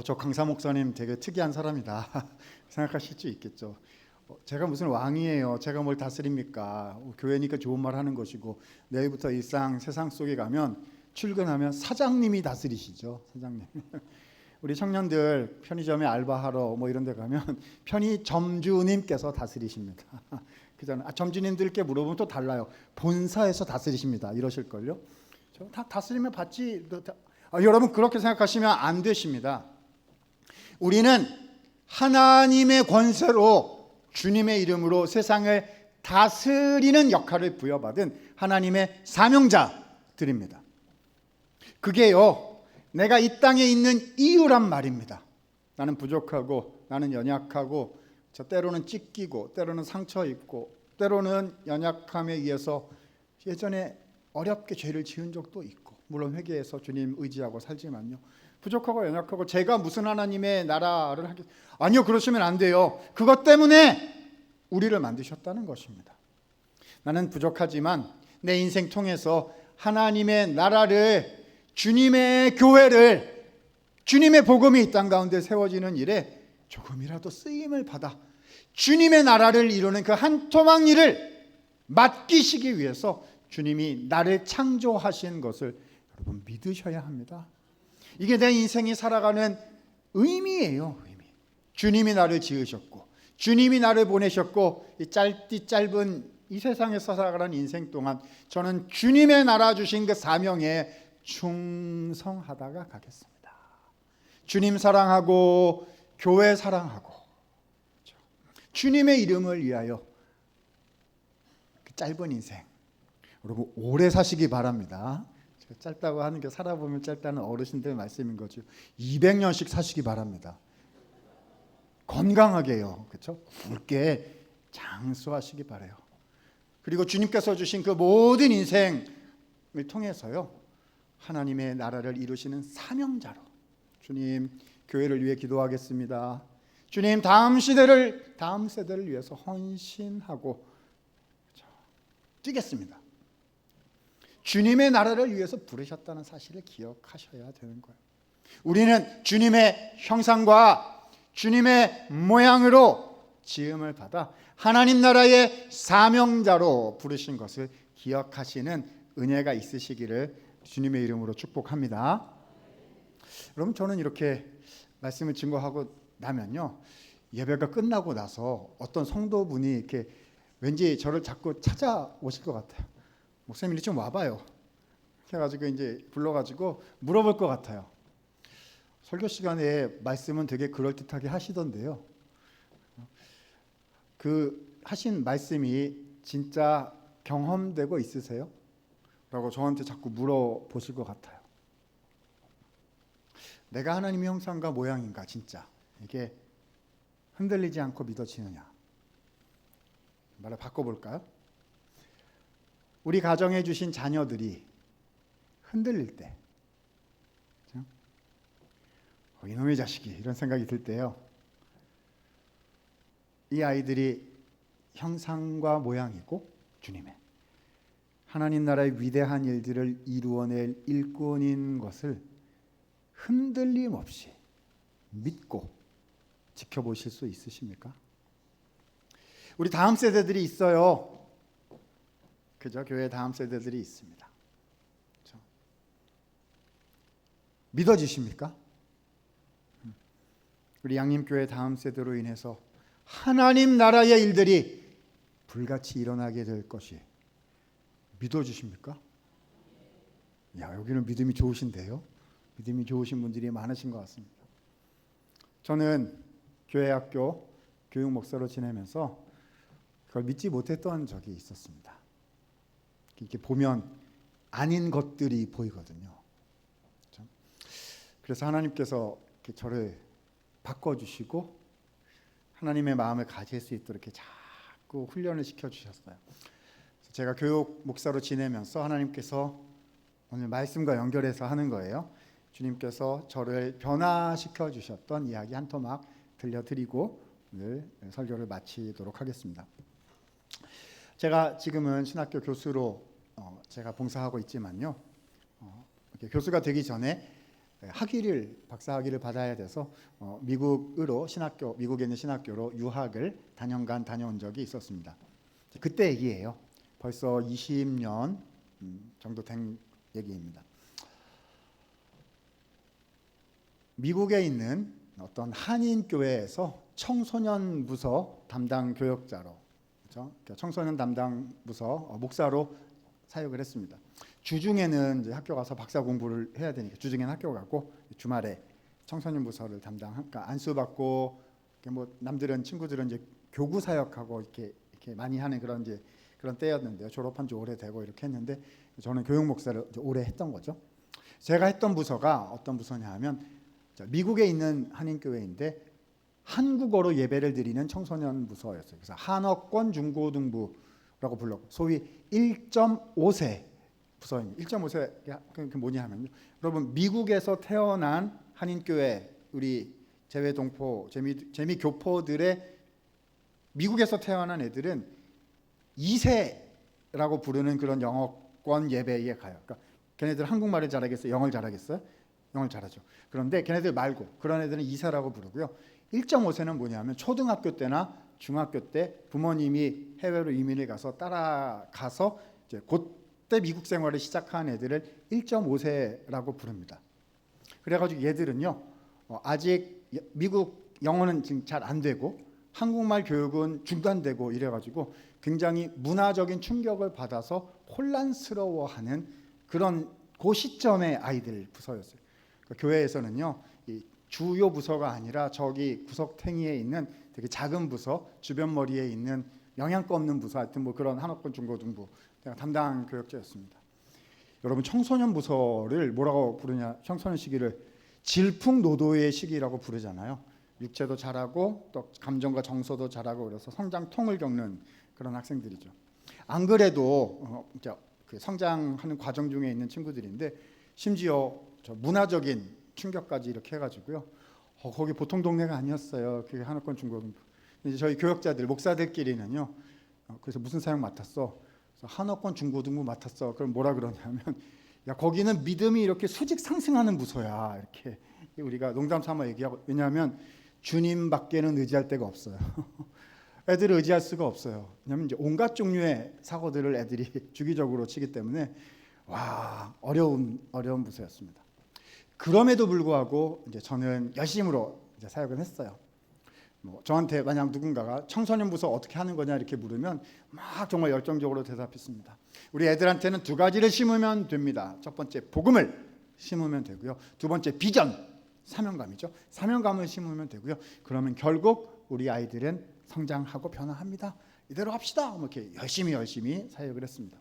저 강사 목사님 되게 특이한 사람이다 생각하실 수 있겠죠. 제가 무슨 왕이에요? 제가 뭘 다스립니까? 교회니까 좋은 말 하는 것이고, 내일부터 일상 세상 속에 가면 출근하면 사장님이 다스리시죠. 사장님. 우리 청년들 편의점에 알바하러 뭐 이런 데 가면 편의점주님께서 다스리십니다. 그잖아요. 점주님들께 물어보면 또 달라요. 본사에서 다스리십니다. 이러실걸요. 다 다스리면 받지. 여러분 그렇게 생각하시면 안 되십니다. 우리는 하나님의 권세로 주님의 이름으로 세상을 다스리는 역할을 부여받은 하나님의 사명자들입니다. 그게요, 내가 이 땅에 있는 이유란 말입니다. 나는 부족하고, 나는 연약하고, 때로는 찢기고, 때로는 상처 입고, 때로는 연약함에 의해서 예전에 어렵게 죄를 지은 적도 있고, 물론 회개해서 주님 의지하고 살지만요, 부족하고 연약하고 제가 무슨 하나님의 나라를 하겠... 아니요, 그러시면 안 돼요. 그것 때문에 우리를 만드셨다는 것입니다. 나는 부족하지만 내 인생 통해서 하나님의 나라를, 주님의 교회를, 주님의 복음이 이 땅 가운데 세워지는 일에 조금이라도 쓰임을 받아 주님의 나라를 이루는 그 한 토막 일을 맡기시기 위해서 주님이 나를 창조하신 것을 여러분 믿으셔야 합니다. 이게 내 인생이 살아가는 의미예요. 의미. 주님이 나를 지으셨고, 주님이 나를 보내셨고, 이 짧은 이 세상에서 살아가는 인생 동안 저는 주님의 나라 주신 그 사명에 충성하다가 가겠습니다. 주님 사랑하고 교회 사랑하고 주님의 이름을 위하여 그 짧은 인생 여러분 오래 사시기 바랍니다. 짧다고 하는 게 살아보면 짧다는 어르신들 말씀인 거죠. 200년씩 사시기 바랍니다. 건강하게요. 그렇죠? 굵게 장수하시기 바라요. 그리고 주님께서 주신 그 모든 인생을 통해서요, 하나님의 나라를 이루시는 사명자로 주님 교회를 위해 기도하겠습니다. 주님 다음 세대를 위해서 헌신하고 뛰겠습니다. 주님의 나라를 위해서 부르셨다는 사실을 기억하셔야 되는 거예요. 우리는 주님의 형상과 주님의 모양으로 지음을 받아 하나님 나라의 사명자로 부르신 것을 기억하시는 은혜가 있으시기를 주님의 이름으로 축복합니다. 여러분 저는 이렇게 말씀을 증거하고 나면요, 예배가 끝나고 나서 어떤 성도분이 이렇게 왠지 저를 자꾸 찾아오실 것 같아요. 목사님 좀 와봐요. 해가지고 이제 불러가지고 물어볼 것 같아요. 설교 시간에 말씀은 되게 그럴듯하게 하시던데요. 그 하신 말씀이 진짜 경험되고 있으세요? 라고 저한테 자꾸 물어보실 것 같아요. 내가 하나님의 형상과 모양인가 진짜 이게 흔들리지 않고 믿어지느냐. 말을 바꿔볼까요? 우리 가정에 주신 자녀들이 흔들릴 때, 이놈의 자식이 이런 생각이 들 때요, 이 아이들이 형상과 모양이고 주님의 하나님 나라의 위대한 일들을 이루어낼 일꾼인 것을 흔들림 없이 믿고 지켜보실 수 있으십니까? 우리 다음 세대들이 있어요. 그죠? 교회 다음 세대들이 있습니다. 그렇죠? 믿어지십니까? 우리 양림교회 다음 세대로 인해서 하나님 나라의 일들이 불같이 일어나게 될 것이 믿어주십니까? 야, 여기는 믿음이 좋으신데요. 믿음이 좋으신 분들이 많으신 것 같습니다. 저는 교회 학교 교육 목사로 지내면서 그걸 믿지 못했던 적이 있었습니다. 이렇게 보면 아닌 것들이 보이거든요. 그렇죠? 그래서 하나님께서 이렇게 저를 바꿔주시고 하나님의 마음을 가질 수 있도록 이렇게 자꾸 훈련을 시켜주셨어요. 제가 교육 목사로 지내면서 하나님께서 오늘 말씀과 연결해서 하는 거예요. 주님께서 저를 변화시켜 주셨던 이야기 한 토막 들려드리고 오늘 설교를 마치도록 하겠습니다. 제가 지금은 신학교 교수로 제가 봉사하고 있지만요. 교수가 되기 전에 박사학위를 받아야 돼서 미국에 있는 신학교로 유학을 단연간 다녀온 적이 있었습니다. 그때 얘기예요. 벌써 20년 정도 된 얘기입니다. 미국에 있는 어떤 한인 교회에서 청소년 부서 담당 교역자로, 그렇죠? 청소년 담당 부서 목사로 사역을 했습니다. 주중에는 이제 학교 가서 박사 공부를 해야 되니까 주중에는 학교 가고 주말에 청소년 부서를 그러니까 안수받고 뭐 남들은 친구들은 이제 교구 사역하고 이렇게 많이 하는 그런 때였는데요. 졸업한 지 오래되고 이렇게 했는데 저는 교육 목사를 오래 했던 거죠. 제가 했던 부서가 어떤 부서냐 하면 미국에 있는 한인 교회인데 한국어로 예배를 드리는 청소년 부서였어요. 그래서 한어권 중고등부라고 불렀고 소위 1.5세 부서입니다. 1.5세가 그게 뭐냐 하면요. 여러분 미국에서 태어난 한인 교회 우리 재외동포 재미교포들의 미국에서 태어난 애들은 2세라고 부르는 그런 영어권 예배에 가요. 그러니까 걔네들 한국말을 잘하겠어요? 영어를 잘하겠어요? 영어를 잘하죠. 그런데 걔네들 말고 그런 애들은 2세라고 부르고요. 1.5세는 뭐냐면 초등학교 때나 중학교 때 부모님이 해외로 이민을 가서 따라가서 이제 그때 미국 생활을 시작한 애들을 1.5세라고 부릅니다. 그래가지고 얘들은요 아직 미국 영어는 지금 잘 안 되고 한국말 교육은 중단되고 이래가지고 굉장히 문화적인 충격을 받아서 혼란스러워하는 그런 그 시점의 아이들 부서였어요. 그러니까 교회에서는요 이 주요 부서가 아니라 저기 구석탱이에 있는 되게 작은 부서 주변 머리에 있는 영양가 없는 부서 하여튼 뭐 그런 한어권 중고등부 제가 담당 교역자였습니다. 여러분 청소년 부서를 뭐라고 부르냐? 청소년 시기를 질풍노도의 시기라고 부르잖아요. 육체도 자라고 또 감정과 정서도 자라고 그래서 성장통을 겪는 그런 학생들이죠. 안 그래도 그 성장하는 과정 중에 있는 친구들인데 심지어 저 문화적인 충격까지 이렇게 해가지고요. 거기 보통 동네가 아니었어요. 그게 한어권 중고등부. 이제 저희 교역자들 목사들끼리는요. 그래서 무슨 사역 맡았어? 그래서 한어권 중고등부 맡았어. 그럼 뭐라 그러냐면 야 거기는 믿음이 이렇게 수직 상승하는 부서야. 이렇게 우리가 농담 삼아 얘기하고 왜냐하면 주님밖에는 의지할 데가 없어요. 애들을 의지할 수가 없어요. 왜냐하면 이제 온갖 종류의 사고들을 애들이 주기적으로 치기 때문에 와 어려운 부서였습니다. 그럼에도 불구하고 이제 저는 열심으로 이제 사역을 했어요. 뭐 저한테 만약 누군가가 청소년 부서 어떻게 하는 거냐 이렇게 물으면 막 정말 열정적으로 대답했습니다. 우리 애들한테는 두 가지를 심으면 됩니다. 첫 번째 복음을 심으면 되고요. 두 번째 비전 사명감이죠. 사명감을 심으면 되고요. 그러면 결국 우리 아이들은 성장하고 변화합니다. 이대로 합시다. 뭐 이렇게 열심히 사역을 했습니다.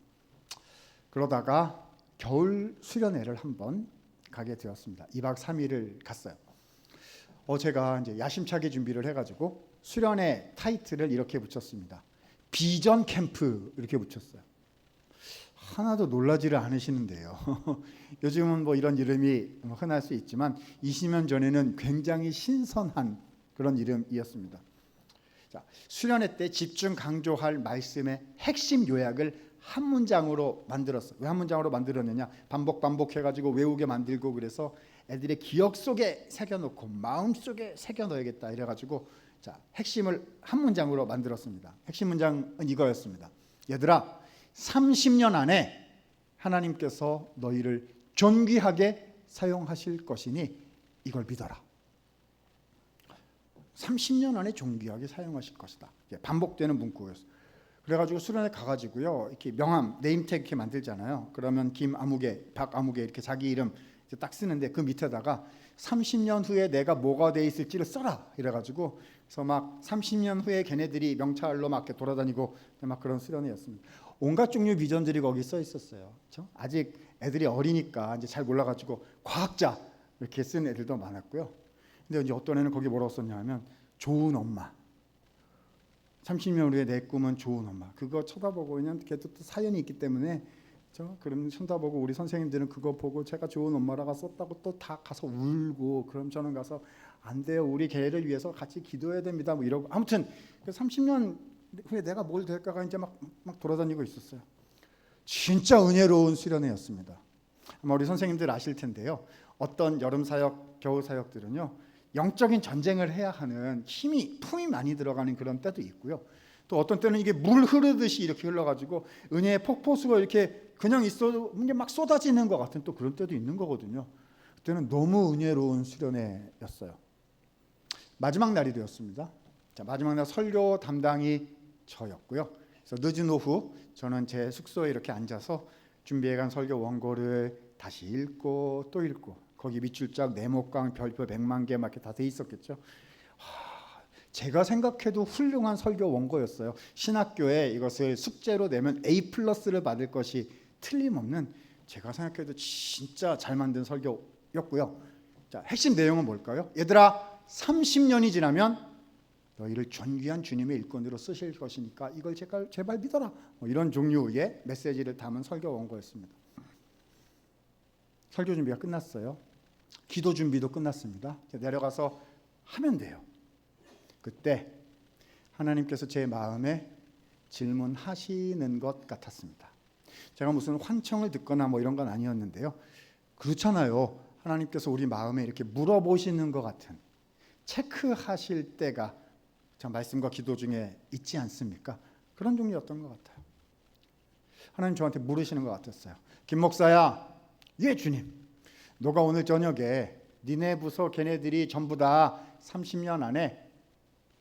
그러다가 겨울 수련회를 한번 가게 되었습니다. 2박 3일을 갔어요. 제가 이제 야심차게 준비를 해가지고 수련회 타이틀을 이렇게 붙였습니다. 비전 캠프 이렇게 붙였어요. 하나도 놀라지를 않으시는데요. 요즘은 뭐 이런 이름이 흔할 수 있지만 20년 전에는 굉장히 신선한 그런 이름이었습니다. 자, 수련회 때 집중 강조할 말씀의 핵심 요약을 한 문장으로 만들었어요. 왜 한 문장으로 만들었느냐? 반복해가지고 외우게 만들고 그래서 애들의 기억 속에 새겨놓고 마음 속에 새겨넣어야겠다 이래가지고 자 핵심을 한 문장으로 만들었습니다. 핵심 문장은 이거였습니다. 얘들아 30년 안에 하나님께서 너희를 존귀하게 사용하실 것이니 이걸 믿어라. 30년 안에 존귀하게 사용하실 것이다. 반복되는 문구였어요. 그래가지고 수련회 가가지고요 이렇게 명함 네임택 이렇게 만들잖아요. 그러면 김아무개, 박아무개 이렇게 자기 이름 이렇게 딱 쓰는데 그 밑에다가 30년 후에 내가 뭐가 돼 있을지를 써라 이래가지고 그래서 막 30년 후에 걔네들이 명찰로 막 이렇게 돌아다니고 막 그런 수련회였습니다. 온갖 종류 비전들이 거기 써 있었어요. 그렇죠? 아직 애들이 어리니까 이제 잘 몰라가지고 과학자 이렇게 쓴 애들도 많았고요. 근데 이제 어떤 애는 거기 뭐라고 썼냐면 좋은 엄마. 30년 후에 내 꿈은 좋은 엄마. 그거 쳐다보고 그냥 걔도 또 사연이 있기 때문에 그럼 쳐다보고 우리 선생님들은 그거 보고 제가 좋은 엄마라고 썼다고 또 다 가서 울고 그럼 저는 가서 안 돼요. 우리 걔를 위해서 같이 기도해야 됩니다. 뭐 이러고 아무튼 30년 후에 내가 뭘 될까가 이제 막 돌아다니고 있었어요. 진짜 은혜로운 수련회였습니다. 아마 우리 선생님들 아실 텐데요. 어떤 여름 사역, 겨울 사역들은요. 영적인 전쟁을 해야 하는 품이 많이 들어가는 그런 때도 있고요. 또 어떤 때는 이게 물 흐르듯이 이렇게 흘러가지고 은혜의 폭포수가 이렇게 그냥 있어도 이게 막 쏟아지는 것 같은 또 그런 때도 있는 거거든요. 그때는 너무 은혜로운 수련회였어요. 마지막 날이 되었습니다. 자, 마지막 날 설교 담당이 저였고요. 그래서 늦은 오후 저는 제 숙소에 이렇게 앉아서 준비해간 설교 원고를 다시 읽고 또 읽고 거기 밑줄 쫙 네모강 별표 100만 개 막 이렇게 다 돼 있었겠죠. 제가 생각해도 훌륭한 설교 원고였어요. 신학교에 이것을 숙제로 내면 A+를 받을 것이 틀림없는 제가 생각해도 진짜 잘 만든 설교였고요. 자, 핵심 내용은 뭘까요? 얘들아 30년이 지나면 너희를 존귀한 주님의 일꾼으로 쓰실 것이니까 이걸 제발 믿어라. 이런 종류의 메시지를 담은 설교 원고였습니다. 설교 준비가 끝났어요. 기도 준비도 끝났습니다. 내려가서 하면 돼요. 그때 하나님께서 제 마음에 질문하시는 것 같았습니다. 제가 무슨 환청을 듣거나 뭐 이런 건 아니었는데요. 그렇잖아요. 하나님께서 우리 마음에 이렇게 물어보시는 것 같은 체크하실 때가 저 말씀과 기도 중에 있지 않습니까? 그런 종류였던 것 같아요. 하나님 저한테 물으시는 것 같았어요. 김 목사야, 예 주님, 너가 오늘 저녁에 니네 부서 걔네들이 전부 다 30년 안에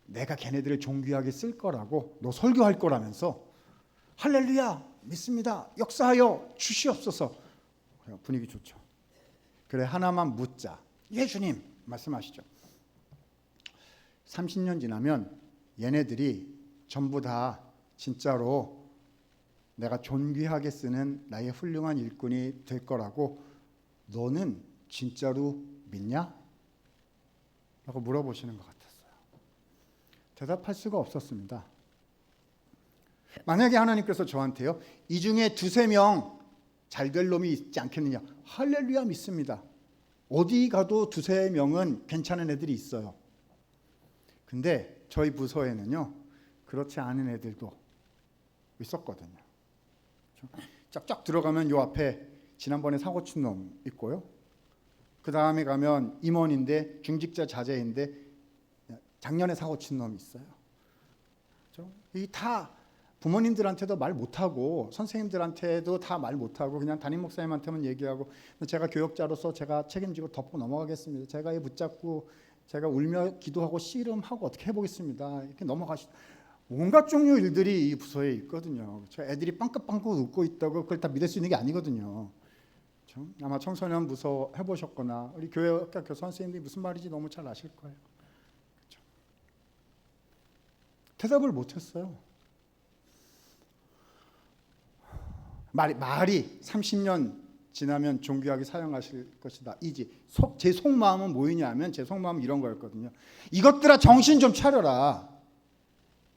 내가 걔네들을 존귀하게 쓸 거라고 너 설교할 거라면서 할렐루야 믿습니다. 역사하여 주시옵소서. 분위기 좋죠. 그래 하나만 묻자. 예 주님 말씀하시죠. 30년 지나면 얘네들이 전부 다 진짜로 내가 존귀하게 쓰는 나의 훌륭한 일꾼이 될 거라고 너는 진짜로 믿냐? 라고 물어보시는 것 같았어요. 대답할 수가 없었습니다. 만약에 하나님께서 저한테요, 이 중에 두세 명 잘 될 놈이 있지 않겠느냐? 할렐루야 믿습니다. 어디 가도 두세 명은 괜찮은 애들이 있어요. 근데 저희 부서에는요, 그렇지 않은 애들도 있었거든요. 쫙쫙 들어가면 요 앞에 지난번에 사고 친 놈 있고요. 그 다음에 가면 임원인데 중직자 자제인데 작년에 사고 친 놈이 있어요. 이 다 부모님들한테도 말 못하고 선생님들한테도 다 말 못하고 그냥 담임 목사님한테만 얘기하고 제가 교역자로서 제가 책임지고 덮고 넘어가겠습니다. 제가 붙잡고 제가 울며 기도하고 씨름하고 어떻게 해보겠습니다. 이렇게 넘어가시. 온갖 종류 일들이 이 부서에 있거든요. 애들이 빵긋빵긋 웃고 있다고 그걸 다 믿을 수 있는 게 아니거든요. 그렇죠? 아마 청소년 부서 해보셨거나 우리 교회학교 교사 선생님들이 무슨 말인지 너무 잘 아실 거예요. 그렇죠? 대답을 못했어요. 말이 30년 지나면 존귀하게 사용하실 것이다. 제 속마음은 뭐이냐면 제 속마음은 이런 거였거든요. 이것들아 정신 좀 차려라.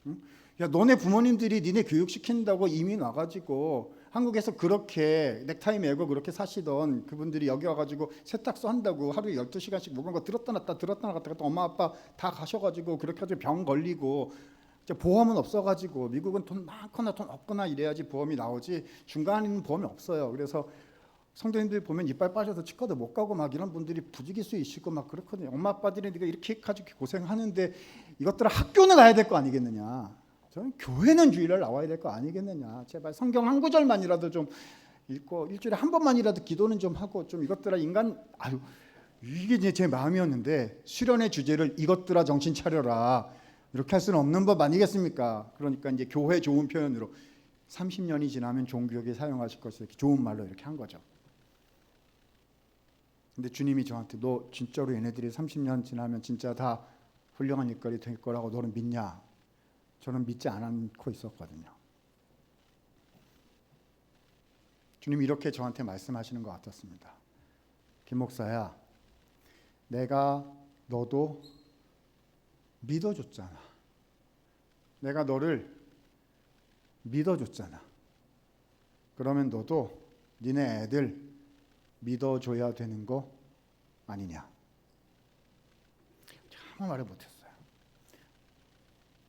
응? 야 너네 부모님들이 니네 교육시킨다고 이민 와가지고 한국에서 그렇게 넥타이 매고 그렇게 사시던 그분들이 여기 와가지고 세탁소 한다고 하루에 12시간씩 먹은 거 들었다 놨다 엄마 아빠 다 가셔가지고 그렇게 해가지고 병 걸리고 보험은 없어가지고 미국은 돈 많거나 돈 없거나 이래야지 보험이 나오지 중간에는 보험이 없어요. 그래서 성도님들 보면 이빨 빠져서 치과도 못 가고 막 이런 분들이 부지기수 있고 막 그렇거든요. 엄마 아빠들이 네가 이렇게 가지고 고생하는데 이것들은 학교는 가야 될 거 아니겠느냐. 저는 교회는 주일날 나와야 될 거 아니겠느냐. 제발 성경 한 구절만이라도 좀 읽고 일주일에 한 번만이라도 기도는 좀 하고 좀 이것들아 이게 이제 제 마음이었는데 수련의 주제를 이것들아 정신 차려라. 이렇게 할 수는 없는 법 아니겠습니까? 그러니까 이제 교회 좋은 표현으로 30년이 지나면 종교에 사용하실 것을 이렇게 좋은 말로 이렇게 한 거죠. 근데 주님이 저한테 너 진짜로 얘네들이 30년 지나면 진짜 다 훌륭한 일거리 될 거라고 너는 믿냐? 저는 믿지 않고 있었거든요. 주님이 이렇게 저한테 말씀하시는 것 같았습니다. 김 목사야, 내가 너도 믿어줬잖아. 내가 너를 믿어줬잖아. 그러면 너도 니네 애들 믿어줘야 되는 거 아니냐? 아무 말을 못했어요.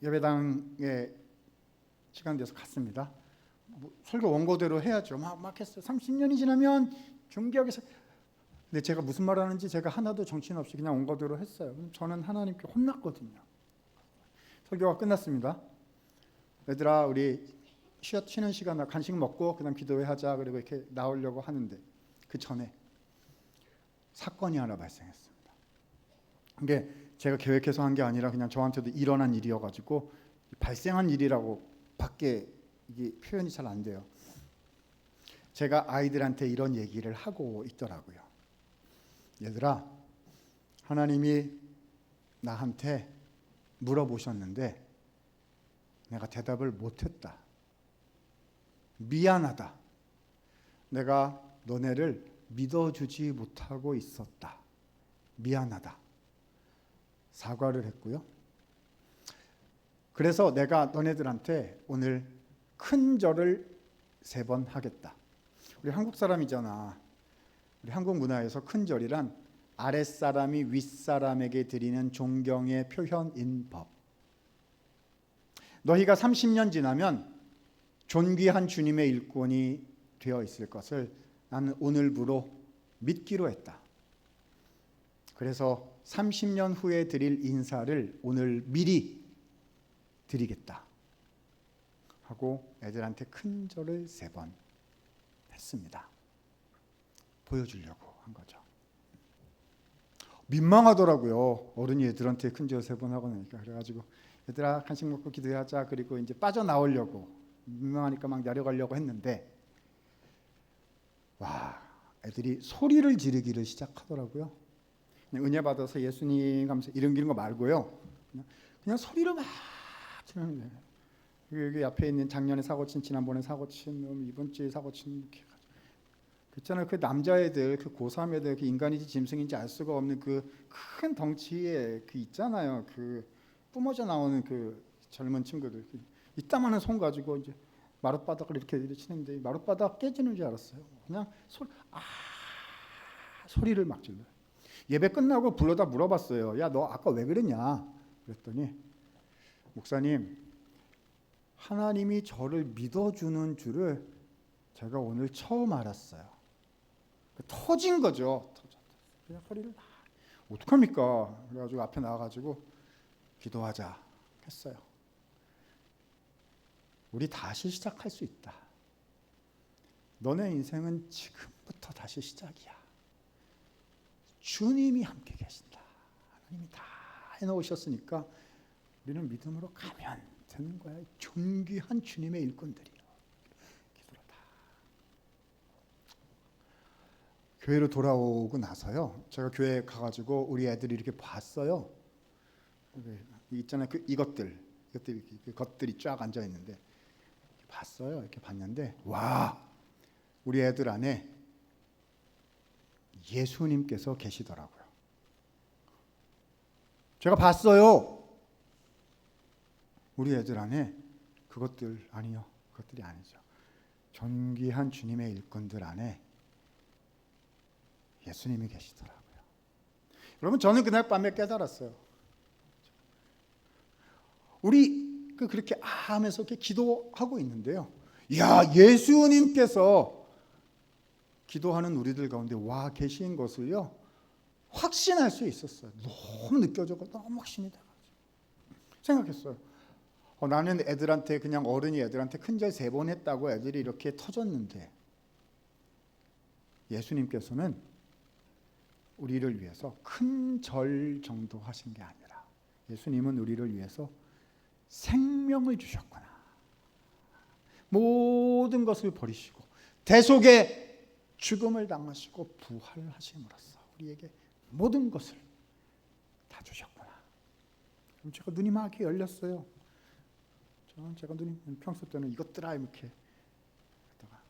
예배당에 시간 돼서 갔습니다. 설교 원고대로 해야죠. 막 했어요. 30년이 지나면 종교학에서. 근데 제가 무슨 말 하는지 제가 하나도 정신없이 그냥 원고대로 했어요. 저는 하나님께 혼났거든요. 설교가 끝났습니다. 얘들아, 우리 쉬는 시간 간식 먹고 그다음 기도회 하자. 그리고 이렇게 나오려고 하는데 그 전에 사건이 하나 발생했습니다. 이게 제가 계획해서 한 게 아니라 그냥 저한테도 일어난 일이어가지고 발생한 일이라고 밖에 이게 표현이 잘 안 돼요. 제가 아이들한테 이런 얘기를 하고 있더라고요. 얘들아, 하나님이 나한테 물어보셨는데 내가 대답을 못했다. 미안하다. 내가 너네를 믿어주지 못하고 있었다. 미안하다. 사과를 했고요. 그래서 내가 너네들한테 오늘 큰 절을 3번 하겠다. 우리 한국 사람이잖아. 우리 한국 문화에서 큰 절이란 아랫사람이 윗사람에게 드리는 존경의 표현인 법. 너희가 30년 지나면 존귀한 주님의 일꾼이 되어 있을 것을 나는 오늘부로 믿기로 했다. 그래서 30년 후에 드릴 인사를 오늘 미리 드리겠다 하고 애들한테 큰 절을 3번 했습니다. 보여주려고 한 거죠. 민망하더라고요. 어른이 애들한테 큰 절 3번 하고 나니까. 그래가지고 얘들아 간식 먹고 기도하자. 그리고 이제 빠져나오려고 민망하니까 막 내려가려고 했는데 와, 애들이 소리를 지르기를 시작하더라고요. 그냥 은혜 받아서 예수님 하면서 이런 거 말고요. 그냥 소리를 막 지르는 거예요. 여기 앞에 있는 작년에 사고친, 지난번에 사고친, 이번 주에 사고친 이렇게 그렇잖아요. 그 남자애들, 그 고3 애들, 그 인간인지 짐승인지 알 수가 없는 그 큰 덩치에 그 있잖아요. 그 뿜어져 나오는 그 젊은 친구들, 이따만한 손 가지고 이제 마룻바닥을 이렇게 치는데 마룻바닥 깨지는 줄 알았어요. 그냥 소리를 막 질러요. 예배 끝나고 불러다 물어봤어요. 야, 너 아까 왜 그랬냐? 그랬더니 목사님, 하나님이 저를 믿어주는 줄을 제가 오늘 처음 알았어요. 터진 거죠. 그냥 소리를 막 어떡합니까? 그래가지고 앞에 나와가지고 기도하자 했어요. 우리 다시 시작할 수 있다. 너네 인생은 지금부터 다시 시작이야. 주님이 함께 계신다. 하나님이 다 해놓으셨으니까 우리는 믿음으로 가면 되는 거야. 존귀한 주님의 일꾼들이요. 기도로 다. 교회로 돌아오고 나서요. 제가 교회에 가가지고 우리 애들이 이렇게 봤어요. 있잖아요. 이것들이 쫙 앉아 있는데 봤어요. 이렇게 봤는데 와, 우리 애들 안에 예수님께서 계시더라고요. 제가 봤어요. 우리 애들 안에 그것들이 아니죠. 존귀한 주님의 일꾼들 안에 예수님이 계시더라고요. 여러분, 저는 그날 밤에 깨달았어요. 우리 그렇게 하면서 이렇게 기도하고 있는데요. 야, 예수님께서 기도하는 우리들 가운데 와 계신 것을요 확신할 수 있었어요. 너무 느껴져서 너무 확신이 돼가지고 생각했어요. 나는 애들한테 그냥 어른이 애들한테 큰절 3번 했다고 애들이 이렇게 터졌는데 예수님께서는 우리를 위해서 큰 절 정도 하신 게 아니라 예수님은 우리를 위해서 생명을 주셨구나. 모든 것을 버리시고 대속의 죽음을 당하시고 부활하심으로써 우리에게 모든 것을 다 주셨구나. 그럼 제가 눈이 막 이렇게 열렸어요. 제가 눈이 평소 때는 이것들아 이렇게 하다가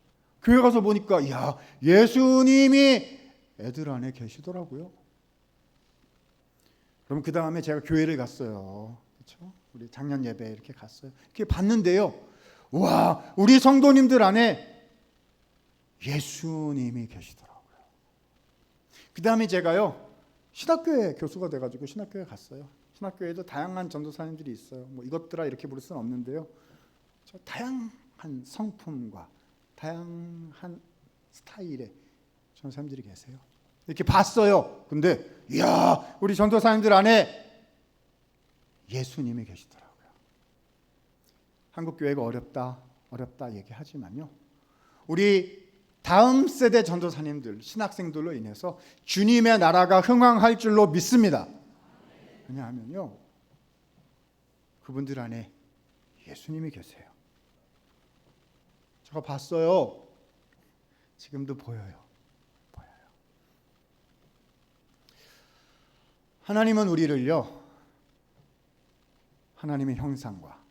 교회 가서 보니까 야, 예수님이 애들 안에 계시더라고요. 그럼 그 다음에 제가 교회를 갔어요. 그렇죠? 우리 작년 예배 이렇게 갔어요. 이렇게 봤는데요. 와, 우리 성도님들 안에 예수님이 계시더라고요. 그 다음에 제가요 신학교에 교수가 돼가지고 신학교에 갔어요. 신학교에도 다양한 전도사님들이 있어요. 뭐 이것들아 이렇게 부를 수는 없는데요. 저 다양한 성품과 다양한 스타일의 전도사님들이 계세요. 이렇게 봤어요. 근데 이야, 우리 전도사님들 안에 예수님이 계시더라고요. 한국 교회가 어렵다 얘기하지만요. 우리 다음 세대 전도사님들, 신학생들로 인해서 주님의 나라가 흥왕할 줄로 믿습니다. 왜냐하면요, 그분들 안에 예수님이 계세요. 제가 봤어요. 지금도 보여요. 하나님은 우리를요, 하나님의 형상과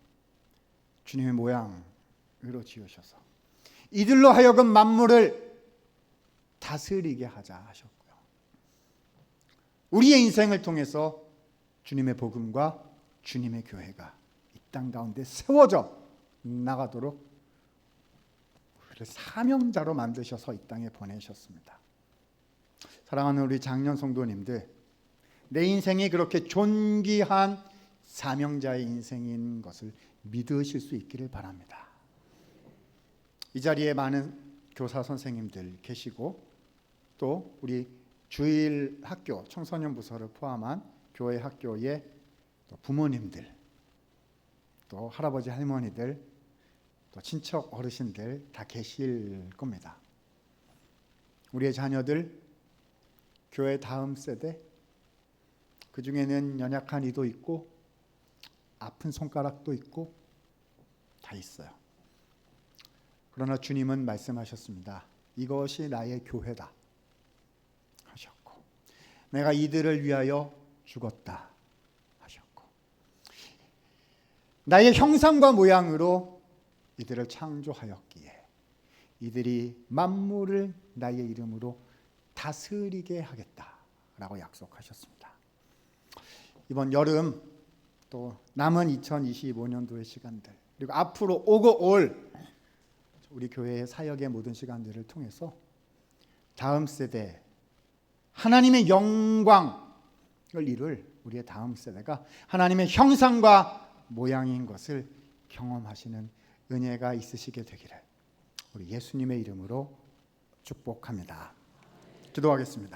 주님의 모양으로 지으셔서 이들로 하여금 만물을 다스리게 하자 하셨고요. 우리의 인생을 통해서 주님의 복음과 주님의 교회가 이 땅 가운데 세워져 나가도록 우리를 사명자로 만드셔서 이 땅에 보내셨습니다. 사랑하는 우리 장년 성도님들, 내 인생이 그렇게 존귀한 사명자의 인생인 것을 믿으실 수 있기를 바랍니다. 이 자리에 많은 교사 선생님들 계시고 또 우리 주일 학교 청소년 부서를 포함한 교회 학교의 또 부모님들, 또 할아버지 할머니들, 또 친척 어르신들 다 계실 겁니다. 우리의 자녀들, 교회 다음 세대, 그 중에는 연약한 이도 있고 아픈 손가락도 있고 다 있어요. 그러나 주님은 말씀하셨습니다. 이것이 나의 교회다 하셨고, 내가 이들을 위하여 죽었다 하셨고, 나의 형상과 모양으로 이들을 창조하였기에 이들이 만물을 나의 이름으로 다스리게 하겠다라고 약속하셨습니다. 이번 여름 또 남은 2025년도의 시간들, 그리고 앞으로 오고 올 우리 교회의 사역의 모든 시간들을 통해서 다음 세대 하나님의 영광을 이룰 우리의 다음 세대가 하나님의 형상과 모양인 것을 경험하시는 은혜가 있으시게 되기를 우리 예수님의 이름으로 축복합니다. 기도하겠습니다.